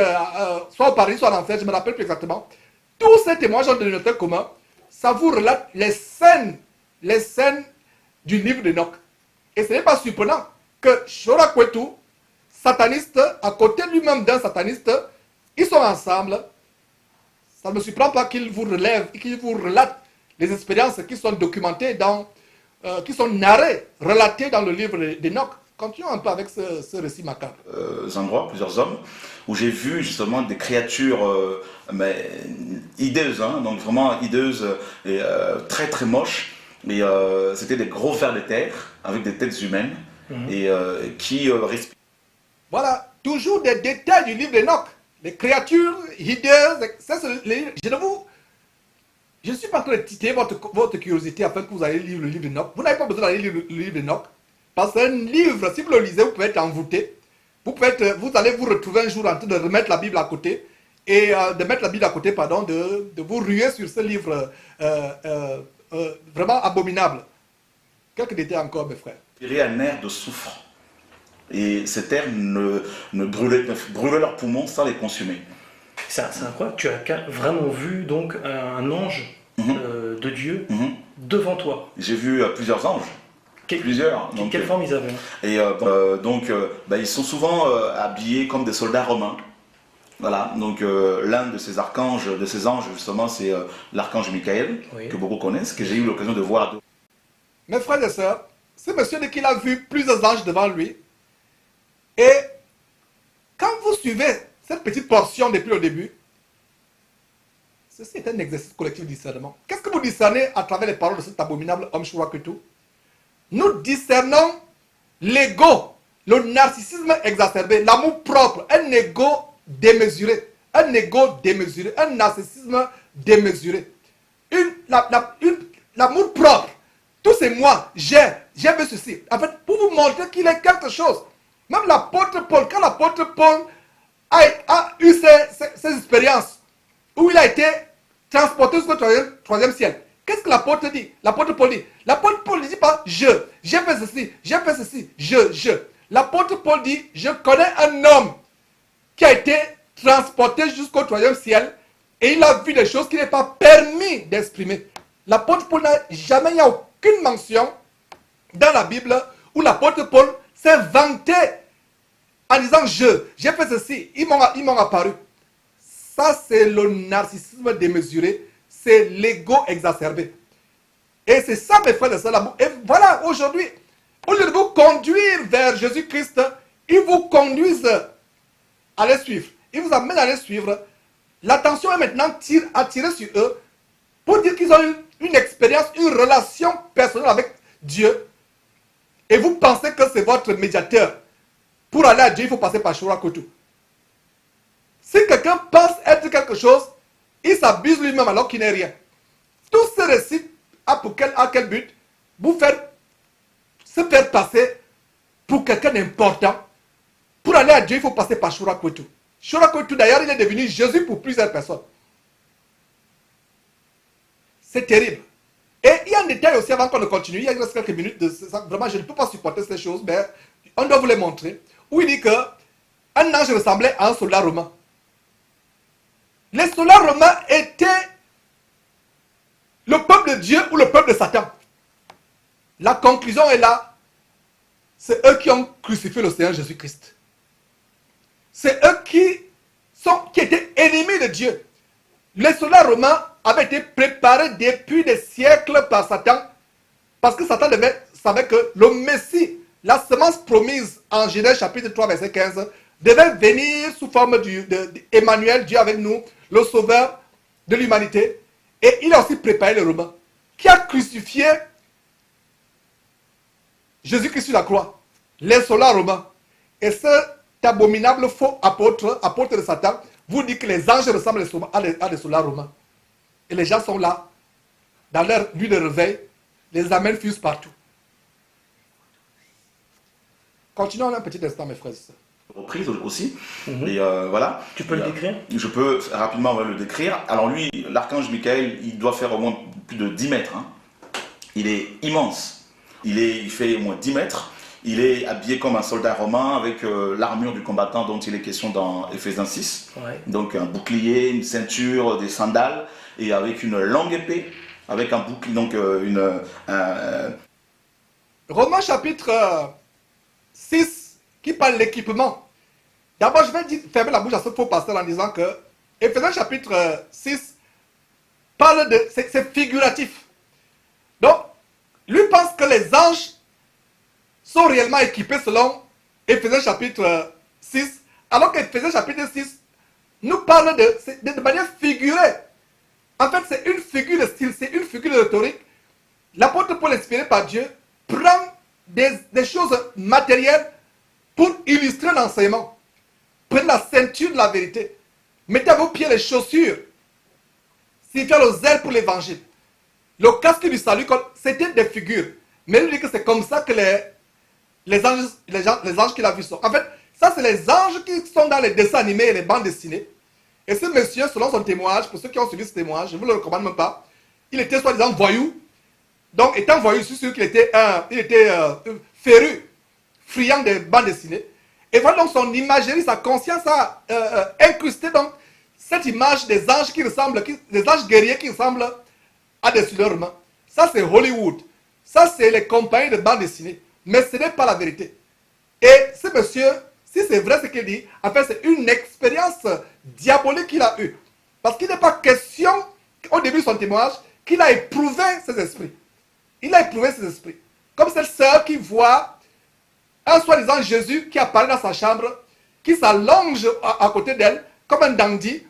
soit au paradis, soit en enfer, je ne me rappelle plus exactement. Tous ces témoignages de notre commun, ça vous relate les scènes du livre d'Enoch. Et ce n'est pas surprenant que Shorakotu, sataniste, à côté lui-même d'un sataniste, ils sont ensemble. Ça ne me surprend pas qu'il vous relève, qu'il vous relate les expériences qui sont documentées, qui sont narrées, relatées dans le livre d'Enoch. Continuons un peu avec ce récit macabre. Endroits, plusieurs hommes, où j'ai vu justement des créatures hideuses, donc vraiment hideuses et très très moches. Et c'était des gros vers de terre avec des têtes humaines et qui respirent. Voilà, toujours des détails du livre d'Enoch. Les créatures hideuses, je ne suis pas en train de titiller votre curiosité afin que vous ayez lire le livre d'Enoch. Vous n'avez pas besoin d'aller lire le livre d'Enoch. Parce que c'est un livre, si vous le lisez, vous pouvez être envoûté. vous allez vous retrouver un jour en train de remettre la Bible à côté, et de mettre la Bible à côté, pardon, de vous ruer sur ce livre vraiment abominable. Quelques détails encore, mes frères. Respirer un air de soufre. Et cet air ne brûlait leurs poumons sans les consumer. C'est incroyable, tu as vraiment vu donc un ange de Dieu devant toi. J'ai vu plusieurs anges. Plusieurs. Donc, quelle forme ils avaient? Et ils sont souvent habillés comme des soldats romains. Voilà, donc l'un de ces archanges, de ces anges justement, c'est l'archange Michael, que beaucoup connaissent, que j'ai eu l'occasion de voir. Mes frères et sœurs, ce monsieur dit qu'il a vu plusieurs anges devant lui. Et quand vous suivez cette petite portion depuis le début, ceci est un exercice collectif de discernement. Qu'est-ce que vous discernez à travers les paroles de cet abominable homme Shurakutu? Nous discernons l'ego, le narcissisme exacerbé, l'amour propre, un ego démesuré, un narcissisme démesuré, l'amour propre. Tout c'est moi, j'ai fait ceci. En fait, pour vous montrer qu'il est quelque chose. Même l'apôtre Paul, quand l'apôtre Paul a eu ces expériences où il a été transporté jusqu'au troisième ciel, qu'est-ce que l'apôtre dit? L'apôtre Paul ne dit pas j'ai fait ceci, je. L'apôtre Paul dit, je connais un homme qui a été transporté jusqu'au troisième ciel et il a vu des choses qu'il n'est pas permis d'exprimer. L'apôtre Paul n'a jamais, il n'y a aucune mention dans la Bible où l'apôtre Paul s'est vanté en disant j'ai fait ceci, ils m'ont apparu. Ça, c'est le narcissisme démesuré, c'est l'ego exacerbé. Et c'est ça, mes frères et sœurs. Et voilà, aujourd'hui, au lieu de vous conduire vers Jésus-Christ, ils vous conduisent à les suivre. Ils vous amènent à les suivre. L'attention est maintenant attirée sur eux pour dire qu'ils ont une expérience, une relation personnelle avec Dieu. Et vous pensez que c'est votre médiateur. Pour aller à Dieu, il faut passer par Shurakutu. Si quelqu'un pense être quelque chose, il s'abuse lui-même alors qu'il n'est rien. Tout ce récit a quel but? Se faire passer pour quelqu'un d'important. Pour aller à Dieu, il faut passer par Shurakutu. Shurakutu, d'ailleurs, il est devenu Jésus pour plusieurs personnes. C'est terrible. Et il y a un détail aussi avant qu'on ne continue. Il y a quelques minutes de ça. Vraiment, je ne peux pas supporter ces choses, mais on doit vous les montrer. Où il dit que un ange ressemblait à un soldat romain. Les soldats romains étaient le peuple de Dieu ou le peuple de Satan. La conclusion est là. C'est eux qui ont crucifié le Seigneur Jésus-Christ. C'est eux qui étaient ennemis de Dieu. Les soldats romains avaient été préparés depuis des siècles par Satan. Parce que Satan savait que le Messie, la semence promise en Genèse chapitre 3 verset 15, devait venir sous forme d'Emmanuel, Dieu avec nous, le sauveur de l'humanité. Et il a aussi préparé les Romains, qui a crucifié Jésus-Christ sur la croix, les soldats romains. Et cet abominable faux apôtre de Satan, vous dit que les anges ressemblent à des soldats romains. Et les gens sont là, dans leur nuit de réveil, les amènent fusent partout. Continuons un petit instant, mes frères. Reprise aussi. Et voilà. Tu peux le décrire? Je peux rapidement le décrire. Alors lui, l'archange Michael, il doit faire au moins plus de 10 mètres. Hein. Il est immense. Il fait au moins 10 mètres. Il est habillé comme un soldat romain avec l'armure du combattant dont il est question dans Éphésiens 6. Ouais. Donc un bouclier, une ceinture, des sandales et avec une longue épée, avec un bouclier, donc Romains chapitre 6 qui parle de l'équipement. D'abord, je vais fermer la bouche à ce faux pasteur en disant que Éphésiens chapitre 6 parle de... C'est figuratif. Donc, lui pense que les anges sont réellement équipés selon Éphésiens chapitre 6, alors qu'Éphésiens chapitre 6 nous parle de manière figurée. En fait, c'est une figure de style, c'est une figure de rhétorique. L'apôtre Paul, inspiré par Dieu, prend des choses matérielles pour illustrer l'enseignement. Prenez la ceinture de la vérité. Mettez à vos pieds les chaussures. Signifiant le zèle pour l'évangile. Le casque du salut, c'était des figures. Mais il dit que c'est comme ça que les anges qu'il a vus sont. En fait, Ça, c'est les anges qui sont dans les dessins animés et les bandes dessinées. Et ce monsieur, selon son témoignage, pour ceux qui ont suivi ce témoignage, je ne vous le recommande même pas, il était soi-disant voyou. Donc, étant voyou, je suis sûr qu'il était, féru, friand des bandes dessinées. Et voilà donc son imagerie, sa conscience a incrusté donc cette image des anges qui ressemblent, des anges guerriers qui ressemblent à des Sullermains. Ça, c'est Hollywood. Ça, c'est les compagnies de bandes dessinées. Mais ce n'est pas la vérité. Et ce monsieur, si c'est vrai ce qu'il dit, en fait, c'est une expérience diabolique qu'il a eue. Parce qu'il n'est pas question, au début de son témoignage, qu'il a éprouvé ses esprits. Il a éprouvé ses esprits. Comme cette sœur qui voit un soi-disant Jésus qui apparaît dans sa chambre, qui s'allonge à côté d'elle, comme un dandy,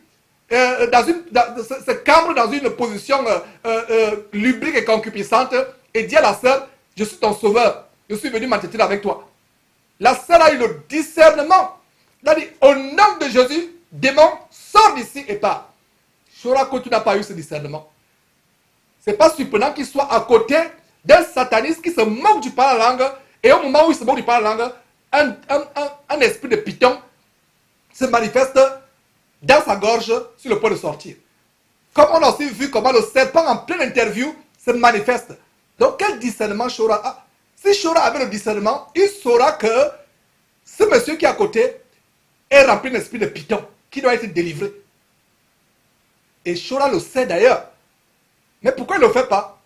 se cambre dans une position lubrique et concupiscente, et dit à la sœur, je suis ton sauveur, je suis venu m'entretenir avec toi. La sœur a eu le discernement. Elle a dit, au nom de Jésus, démon, sors d'ici et pars. Chorakotu n'a pas eu ce discernement. C'est pas surprenant qu'il soit à côté d'un sataniste qui se moque du parler en langue, et au moment où il se moque du parler en langue, un esprit de python se manifeste dans sa gorge sur le point de sortir. Comme on a aussi vu comment le serpent en pleine interview se manifeste. Donc quel discernement Shora a? Si Shora avait le discernement, il saura que ce monsieur qui est à côté est rempli d'un esprit de python qui doit être délivré. Et Shora le sait d'ailleurs. Mais pourquoi il ne le fait pas?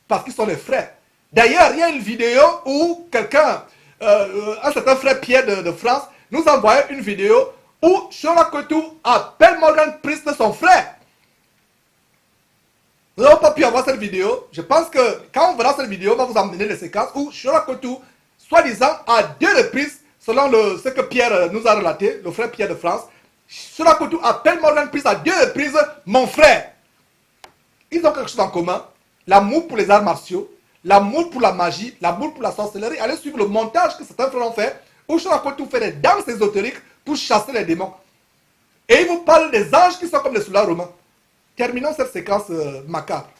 Parce qu'ils sont les frères. D'ailleurs, il y a une vidéo où quelqu'un, un certain frère Pierre de France, nous a envoyé une vidéo où Shora Kotu appelle Morgan Priest son frère. Nous n'avons pas pu avoir cette vidéo. Je pense que quand on verra cette vidéo, on va vous emmener les séquences où Shora Kotu, soi-disant, à 2 reprises, selon ce que Pierre nous a relaté, le frère Pierre de France, Shora Kotu appelle Morgan Priest à 2 reprises mon frère. Ils ont quelque chose en commun. L'amour pour les arts martiaux, l'amour pour la magie, l'amour pour la sorcellerie. Allez suivre le montage que certains frères ont fait, où Shora Kotu fait des danses ésotériques pour chasser les démons. Et il vous parle des anges qui sont comme les soldats romains. Terminons cette séquence macabre.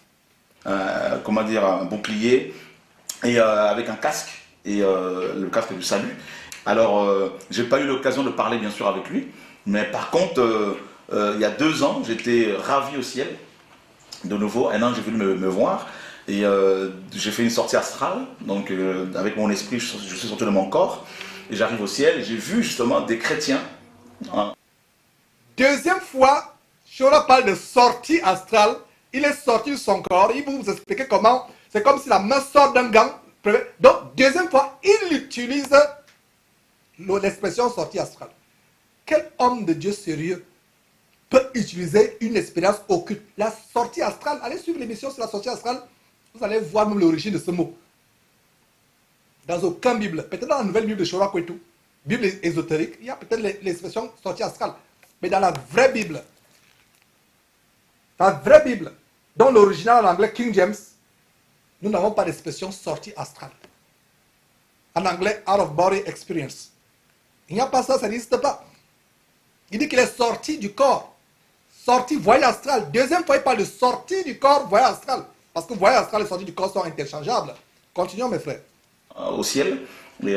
Comment dire, un bouclier, et avec un casque, et le casque du salut. Alors, j'ai pas eu l'occasion de parler bien sûr avec lui, mais par contre, il y a 2 ans, j'étais ravi au ciel. De nouveau, un ange est venu me voir, et j'ai fait une sortie astrale, donc avec mon esprit, je suis sorti de mon corps, et j'arrive au ciel, et j'ai vu justement des chrétiens. Deuxième fois, Shora parle de sortie astrale. Il est sorti de son corps. Il va vous expliquer comment. C'est comme si la main sort d'un gant. Donc, deuxième fois, il utilise l'expression sortie astrale. Quel homme de Dieu sérieux peut utiliser une expérience occulte? La sortie astrale, allez suivre l'émission sur la sortie astrale. Vous allez voir même l'origine de ce mot. Dans aucun Bible, peut-être dans la nouvelle Bible de Shora Kotu, Bible ésotérique, il y a peut-être l'expression sortie astrale. Mais dans la vraie Bible, dont l'original en anglais King James, nous n'avons pas d'expression sortie astrale. En anglais, out of body experience. Il n'y a pas ça, ça n'existe pas. Il dit qu'il est sorti du corps. Sorti, voyage astral. Deuxième fois, il parle de sortie du corps, voyage astral. Parce que voyage astral et sortie du corps sont interchangeables. Continuons, mes frères. Au ciel, et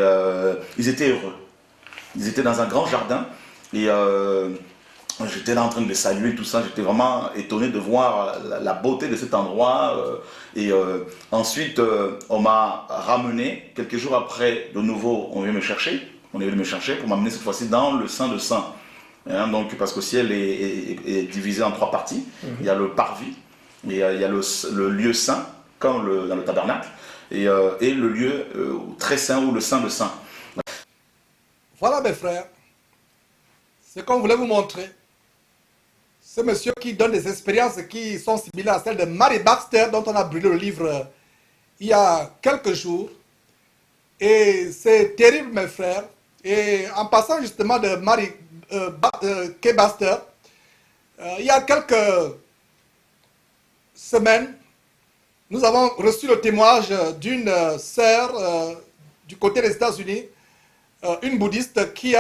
ils étaient heureux. Ils étaient dans un grand jardin, et j'étais là en train de les saluer, tout ça. J'étais vraiment étonné de voir la beauté de cet endroit. Ensuite, on m'a ramené. Quelques jours après, de nouveau, on est venu me chercher pour m'amener cette fois-ci dans le Saint de Saints. Hein, donc, parce que le ciel est divisé en 3 parties. Il y a le parvis, et il y a le lieu saint, comme dans le tabernacle, et le lieu très saint ou le Saint de Saints. Voilà, mes frères, ce qu'on voulait vous montrer. Ce monsieur qui donne des expériences qui sont similaires à celles de Mary Baxter, dont on a brûlé le livre il y a quelques jours. Et c'est terrible, mes frères. Et en passant justement de Mary K. Baxter, il y a quelques semaines, nous avons reçu le témoignage d'une sœur du côté des États-Unis, une bouddhiste qui est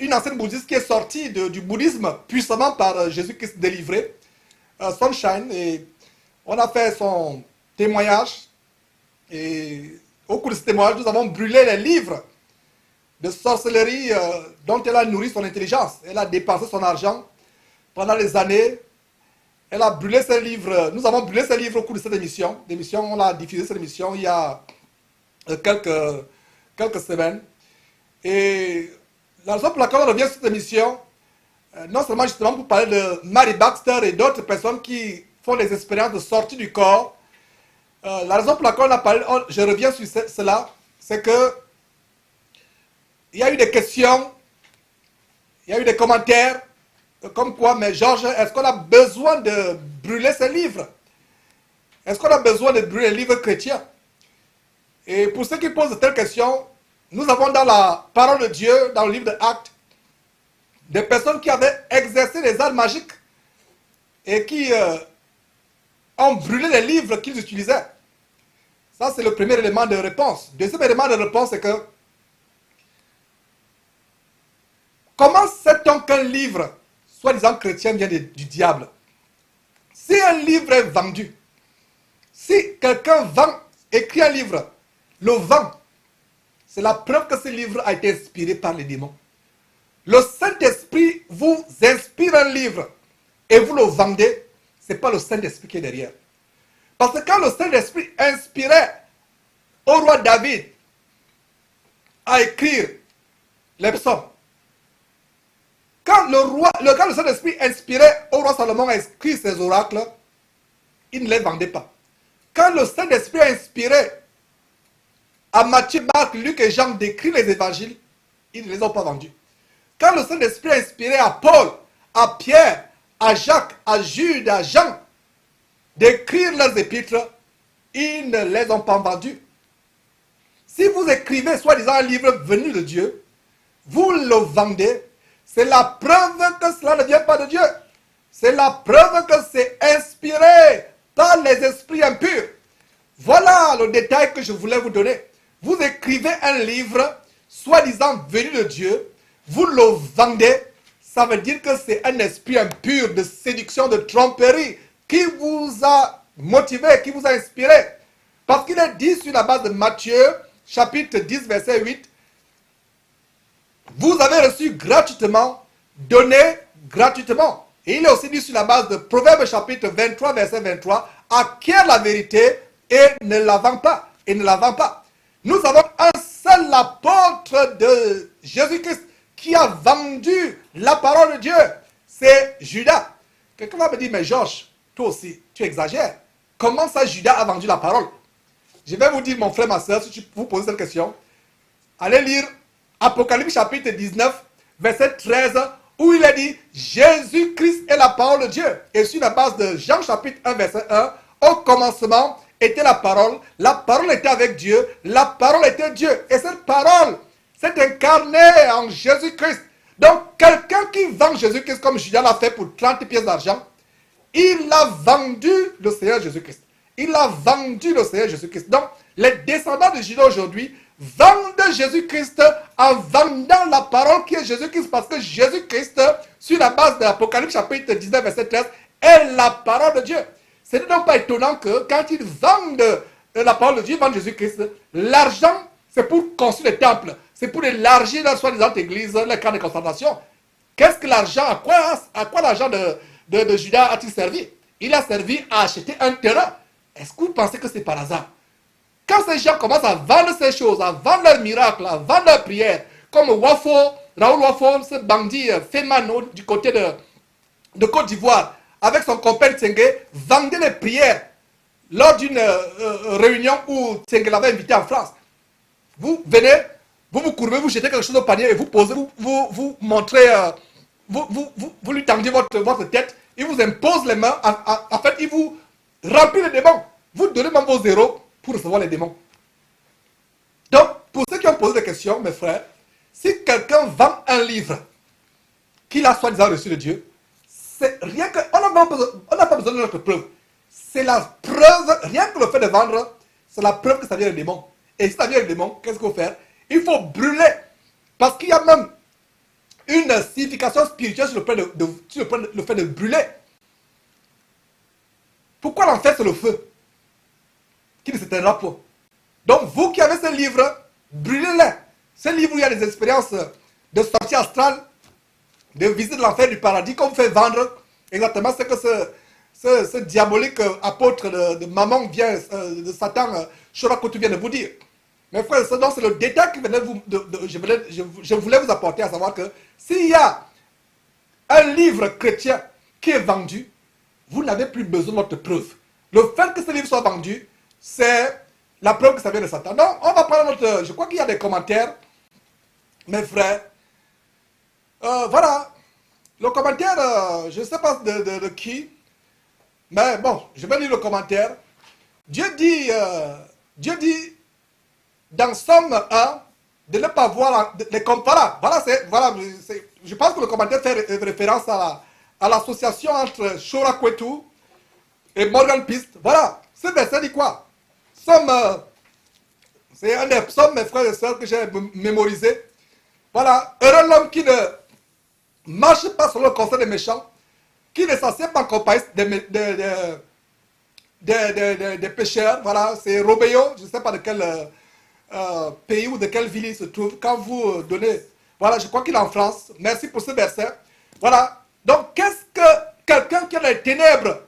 une ancienne bouddhiste qui est sortie du bouddhisme puissamment par Jésus-Christ délivré, Sunshine, et on a fait son témoignage, et au cours de ce témoignage, nous avons brûlé les livres de sorcellerie dont elle a nourri son intelligence. Elle a dépensé son argent pendant des années. Elle a brûlé ses livres. Nous avons brûlé ses livres au cours de cette émission. On a diffusé cette émission il y a quelques semaines. Et la raison pour laquelle on revient sur cette émission, non seulement justement pour parler de Mary Baxter et d'autres personnes qui font des expériences de sortie du corps, la raison pour laquelle je reviens sur cela, c'est que il y a eu des questions, il y a eu des commentaires, comme quoi, mais Georges, est-ce qu'on a besoin de brûler ces livres? Est-ce qu'on a besoin de brûler les livres chrétiens? Et pour ceux qui posent de telles questions, nous avons dans la parole de Dieu, dans le livre de Actes, des personnes qui avaient exercé les arts magiques et qui ont brûlé les livres qu'ils utilisaient. Ça, c'est le premier élément de réponse. Deuxième élément de réponse, c'est que comment sait-on qu'un livre, soi-disant chrétien, vient du diable? Si un livre est vendu, si quelqu'un écrit un livre, le vend, c'est la preuve que ce livre a été inspiré par les démons. Le Saint-Esprit vous inspire un livre et vous le vendez, ce n'est pas le Saint-Esprit qui est derrière. Parce que quand le Saint-Esprit inspirait au roi David à écrire les psaumes, quand le Saint-Esprit inspirait au roi Salomon à écrire ses oracles, il ne les vendait pas. Quand le Saint-Esprit a inspiré à Matthieu, Marc, Luc et Jean d'écrire les évangiles, ils ne les ont pas vendus. Quand le Saint-Esprit a inspiré à Paul, à Pierre, à Jacques, à Jude, à Jean d'écrire leurs épîtres, ils ne les ont pas vendus. Si vous écrivez soi-disant un livre venu de Dieu, vous le vendez, c'est la preuve que cela ne vient pas de Dieu. C'est la preuve que c'est inspiré par les esprits impurs. Voilà le détail que je voulais vous donner. Vous écrivez un livre, soi-disant venu de Dieu, vous le vendez, ça veut dire que c'est un esprit impur de séduction, de tromperie qui vous a motivé, qui vous a inspiré. Parce qu'il est dit sur la base de Matthieu, chapitre 10, verset 8, vous avez reçu gratuitement, donné gratuitement. Et il est aussi dit sur la base de Proverbes chapitre 23, verset 23, acquiert la vérité et ne la vend pas. Et ne la vend pas. Nous avons un seul apôtre de Jésus-Christ qui a vendu la parole de Dieu. C'est Judas. Quelqu'un va me dire, mais Georges, toi aussi, tu exagères. Comment ça Judas a vendu la parole? Je vais vous dire, mon frère, ma soeur, si tu vous posez cette question, allez lire Apocalypse chapitre 19, verset 13, où il est dit, Jésus-Christ est la parole de Dieu. Et sur la base de Jean chapitre 1, verset 1, au commencement était la parole était avec Dieu, la parole était Dieu. Et cette parole s'est incarnée en Jésus-Christ. Donc, quelqu'un qui vend Jésus-Christ comme Judas l'a fait pour 30 pièces d'argent, il a vendu le Seigneur Jésus-Christ. Il a vendu le Seigneur Jésus-Christ. Donc, les descendants de Judas aujourd'hui vendent Jésus-Christ en vendant la parole qui est Jésus-Christ, parce que Jésus-Christ, sur la base de l'Apocalypse chapitre 19, verset 13, est la parole de Dieu. Ce n'est donc pas étonnant que quand ils vendent la parole de Dieu, ils vendent Jésus-Christ, l'argent, c'est pour construire des temples, c'est pour élargir la soi-disant église, les camps de concentration. Qu'est-ce que l'argent, à quoi l'argent de Judas a-t-il servi? Il a servi à acheter un terrain. Est-ce que vous pensez que c'est par hasard? Quand ces gens commencent à vendre ces choses, à vendre leurs miracles, à vendre leurs prières, comme Raoul Wafo, ce bandit Femano du côté de Côte d'Ivoire, avec son compère Tsenge, vendait les prières lors d'une réunion où Tsenge l'avait invité en France. Vous venez, vous vous courbez, vous jetez quelque chose au panier et vous posez, vous montrez, vous lui tendez votre tête, il vous impose les mains, en fait, il vous remplit les démons. Vous donnez même vos zéros pour recevoir les démons. Donc, pour ceux qui ont posé des questions, mes frères, si quelqu'un vend un livre qu'il a soi-disant reçu de Dieu, c'est rien que, on n'a pas besoin de notre preuve. C'est la preuve, rien que le fait de vendre, c'est la preuve que ça vient des démons. Et si ça vient des démons, qu'est-ce qu'il faut faire? Il faut brûler. Parce qu'il y a même une signification spirituelle sur le fait de brûler. Pourquoi l'enfer c'est le feu qui ne s'éteindra pas? Donc vous qui avez ce livre, brûlez-les. Ce livre où il y a des expériences de sortie astrale, de visite de l'enfer du paradis, qu'on fait vendre exactement ce que ce diabolique apôtre de Maman vient, de Satan, Shorakotu vient de vous dire. Mes frères et sœurs, donc c'est le détail que je voulais vous apporter, à savoir que s'il y a un livre chrétien qui est vendu, vous n'avez plus besoin de notre preuve. Le fait que ce livre soit vendu, c'est la preuve que ça vient de Satan. Donc, on va prendre notre... Je crois qu'il y a des commentaires, mes frères. Voilà. Le commentaire, je ne sais pas de qui, mais bon, je vais lire le commentaire. Dieu dit dans Somme 1, de ne pas voir les voilà, je pense que le commentaire fait référence à l'association entre Shorakwetu et Morgan Pist. Voilà, ce verset dit quoi? Somme, c'est un des psaumes, mes frères et sœurs, que j'ai mémorisé. Voilà, heureux l'homme qui ne marche pas selon le conseil des méchants, qui ne s'assied pas en compagnie des pécheurs. Voilà, c'est Robéo, je ne sais pas de quel pays ou de quelle ville il se trouve. Quand vous donnez, voilà, je crois qu'il est en France. Merci pour ce verset. Voilà, donc qu'est-ce que quelqu'un qui est dans les ténèbres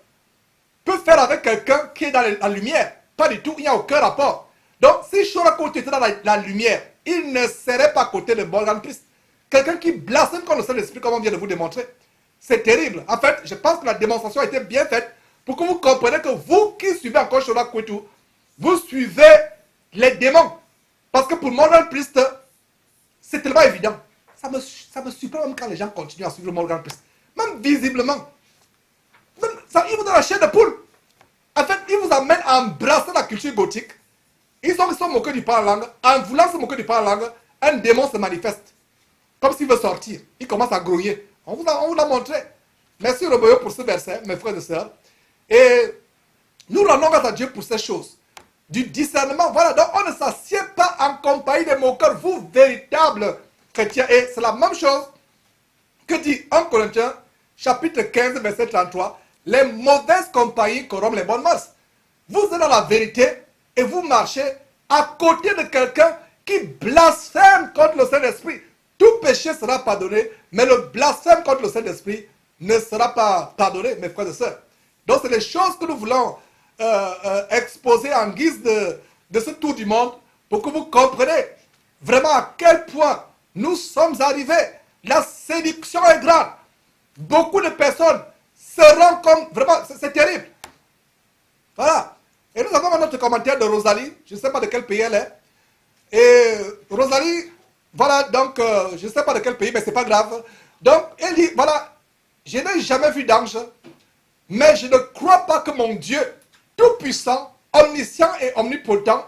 peut faire avec quelqu'un qui est dans la lumière? Pas du tout, il n'y a aucun rapport. Donc si Shorakotu était dans la lumière, il ne serait pas à côté de Morgan Christ. Quelqu'un qui blasphème contre le Saint-Esprit, comme on vient de vous démontrer. C'est terrible. En fait, je pense que la démonstration a été bien faite pour que vous compreniez que vous qui suivez encore Shorakotu, vous suivez les démons. Parce que pour Morgan Christ, c'est tellement évident. Ça me surprend même quand les gens continuent à suivre Morgan Christ. Même visiblement. Même, ça, il vous donne la chair de poule. En fait, il vous amène à embrasser la culture gothique. Ils sont moqués du parler en langue. En voulant se moquer du parler en langue, un démon se manifeste. Comme s'il veut sortir. Il commence à grouiller. On vous l'a montré. Merci Roboyo pour ce verset, mes frères et sœurs. Et nous rendons grâce à Dieu pour ces choses. Du discernement. Voilà, donc on ne s'assied pas en compagnie des moqueurs. Vous, véritables chrétiens. Et c'est la même chose que dit 1 Corinthiens, chapitre 15, verset 33. Les mauvaises compagnies corrompent les bonnes mœurs. Vous êtes dans la vérité et vous marchez à côté de quelqu'un qui blasphème contre le Saint-Esprit. Tout péché sera pardonné, mais le blasphème contre le Saint-Esprit ne sera pas pardonné, mes frères et sœurs. Donc, c'est les choses que nous voulons exposer en guise de ce tour du monde pour que vous compreniez vraiment à quel point nous sommes arrivés. La séduction est grande. Beaucoup de personnes seront comme... Vraiment, c'est terrible. Voilà. Et nous avons un autre commentaire de Rosalie. Je ne sais pas de quel pays elle est. Et Rosalie... Voilà, donc, je ne sais pas de quel pays, mais ce n'est pas grave. Donc, elle dit, voilà, je n'ai jamais vu d'ange, mais je ne crois pas que mon Dieu, tout-puissant, omniscient et omnipotent,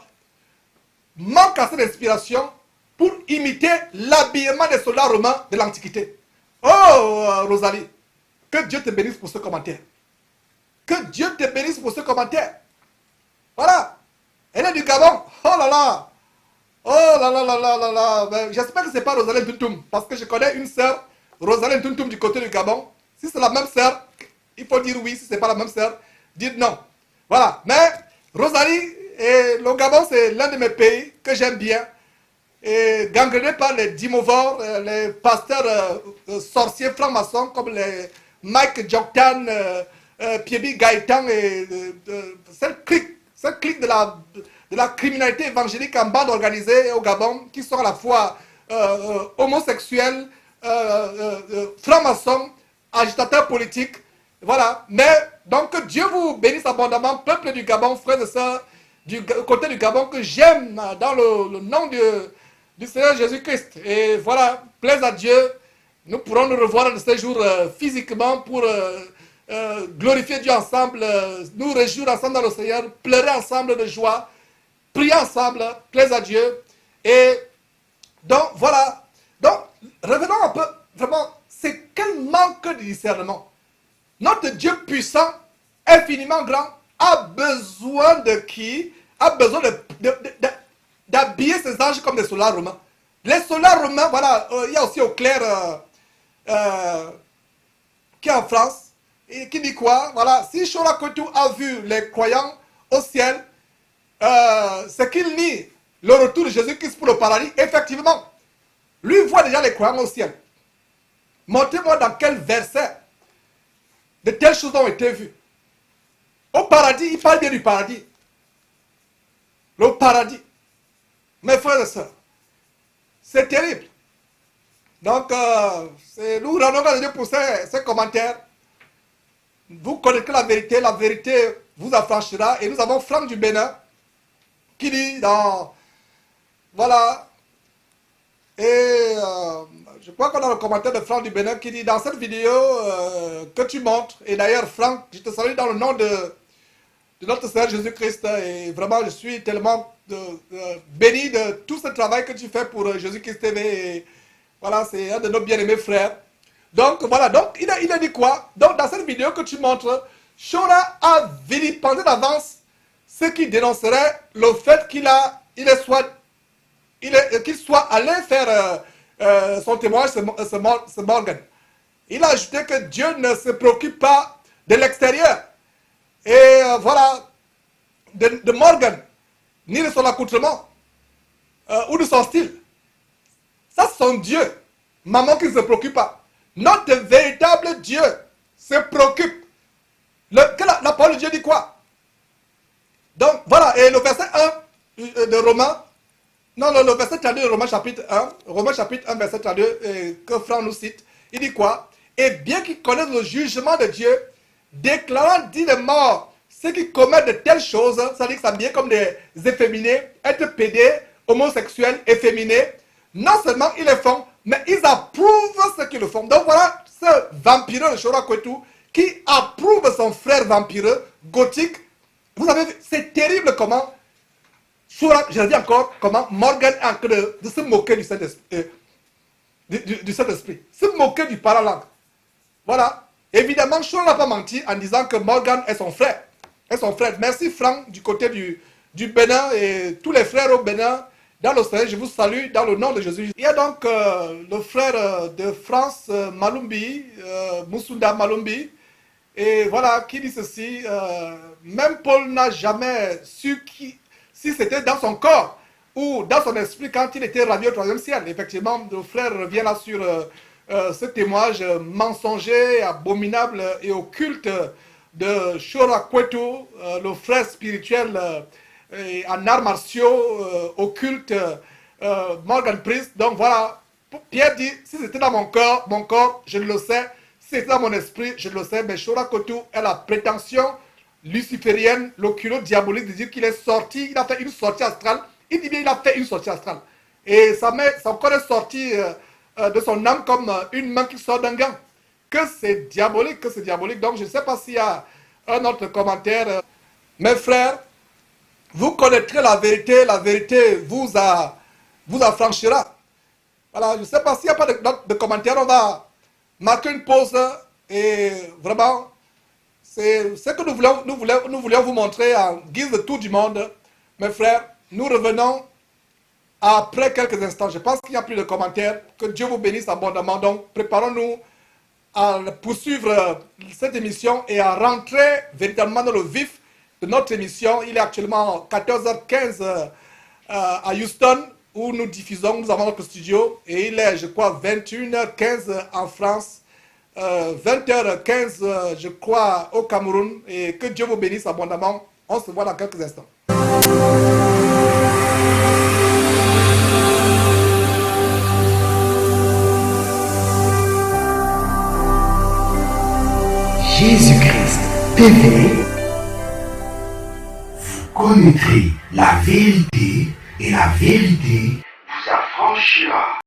manque à cette inspiration pour imiter l'habillement des soldats romains de l'Antiquité. Oh, Rosalie, que Dieu te bénisse pour ce commentaire. Que Dieu te bénisse pour ce commentaire. Voilà, elle est du Gabon. Oh là là. Oh là là là là là là. Ben, j'espère que ce n'est pas Rosaline Tuntum. Parce que je connais une sœur, Rosaline Tuntum du côté du Gabon. Si c'est la même sœur, il faut dire oui. Si ce n'est pas la même sœur, dites non. Voilà. Mais Rosalie et le Gabon, c'est l'un de mes pays que j'aime bien. Et gangréné par les dimovores, les pasteurs sorciers francs-maçons comme les Mike Joktan, Piebi Gaëtan et cette clique de la criminalité évangélique en bande organisée au Gabon, qui sont à la fois homosexuels, francs-maçons, agitateurs politiques. Voilà. Mais donc que Dieu vous bénisse abondamment, peuple du Gabon, frères et sœurs, du côté du Gabon, que j'aime dans le nom du Seigneur Jésus-Christ. Et voilà, plaise à Dieu, nous pourrons nous revoir de ces jours physiquement pour glorifier Dieu ensemble, nous réjouir ensemble dans le Seigneur, pleurer ensemble de joie, prier ensemble, plaise à Dieu. Et donc voilà, donc revenons un peu, vraiment, c'est quel manque de discernement. Notre Dieu puissant, infiniment grand, a besoin de qui? A besoin d'habiller ses anges comme des soldats romains. Les soldats romains, voilà, il y a aussi Auclair qui est en France, et qui dit quoi? Voilà, si Shorakotu a vu les croyants au ciel, c'est qu'il nie le retour de Jésus-Christ pour le paradis. Effectivement, Lui voit déjà les croyants au ciel. Montrez-moi dans quel verset de telles choses ont été vues. Au paradis, il parle bien du paradis. Le paradis. Mes frères et sœurs, c'est terrible. Donc, nous rendons grâce à Dieu pour ces commentaires. Vous connaissez la vérité vous affranchira. Et nous avons Franck du Bénin qui dit dans... Voilà. Et je crois qu'on a le commentaire de Franck du Bénin qui dit dans cette vidéo que tu montres. Et d'ailleurs, Franck, je te salue dans le nom de notre Seigneur Jésus-Christ. Et vraiment, je suis tellement béni de tout ce travail que tu fais pour Jésus-Christ TV. Et voilà, c'est un de nos bien-aimés frères. Donc, voilà. Donc, il a dit quoi? Donc, dans cette vidéo que tu montres, Shora a vilipendé d'avance ce qui dénoncerait le fait qu'il soit allé faire son témoignage, ce Morgan. Il a ajouté que Dieu ne se préoccupe pas de l'extérieur. Et voilà, de Morgan, ni de son accoutrement, ou de son style. Ça, c'est son Dieu. Maman qui ne se préoccupe pas. Notre véritable Dieu se préoccupe. La parole de Dieu dit quoi? Donc, voilà, et le verset 1 de Romains, non, le verset 32 de Romains chapitre 1, verset 32, que Franck nous cite, il dit quoi? Et bien qu'ils connaissent le jugement de Dieu, déclarant dit les morts, ceux qui commettent de telles choses, ça dit que ça vient comme des efféminés, être pédés, homosexuels, efféminés, non seulement ils le font, mais ils approuvent ce qu'ils le font. Donc voilà ce vampireux de Shora Kwetu qui approuve son frère vampireux, gothique. Vous avez vu, c'est terrible comment, Shora, je le dis encore, comment Morgan est en train de se moquer du Saint-Esprit, du Saint-Esprit, se moquer du paralangue. Voilà. Évidemment, Shora n'a pas menti en disant que Morgan est son frère. Merci Franck du côté du Bénin et tous les frères au Bénin. Dans le Seigneur, je vous salue dans le nom de Jésus. Il y a donc le frère de France, Malumbi, Moussunda Malumbi, et voilà, qui dit ceci, même Paul n'a jamais su si c'était dans son corps ou dans son esprit quand il était radié au 3e ciel. Effectivement, le frère revient là sur ce témoignage mensonger, abominable et occulte de Shora Kwetu, le frère spirituel en arts martiaux, occulte, Morgan Priest. Donc voilà, Pierre dit, si c'était dans mon corps, je le sais. Si c'était dans mon esprit, je le sais. Mais Shora Kwetu est la prétention luciférienne, le culot diabolique de dire qu'il est sorti, il a fait une sortie astrale. Il dit bien il a fait une sortie astrale. Et son corps est sorti de son âme comme une main qui sort d'un gant. Que c'est diabolique, Donc je ne sais pas s'il y a un autre commentaire. Mes frères, vous connaîtrez la vérité vous affranchira. Voilà, je ne sais pas s'il n'y a pas de commentaires, on va marquer une pause et vraiment, c'est ce que nous voulions vous montrer en guise de tour du monde. Mes frères, nous revenons après quelques instants. Je pense qu'il n'y a plus de commentaires. Que Dieu vous bénisse abondamment. Donc, préparons-nous à poursuivre cette émission et à rentrer véritablement dans le vif de notre émission. Il est actuellement 14h15 à Houston où nous diffusons, nous avons notre studio et il est, je crois, 21h15 en France, 20h15, je crois, au Cameroun. Et que Dieu vous bénisse abondamment. On se voit dans quelques instants. Jésus-Christ TV, vous connaîtrez la vérité et la vérité vous affranchira.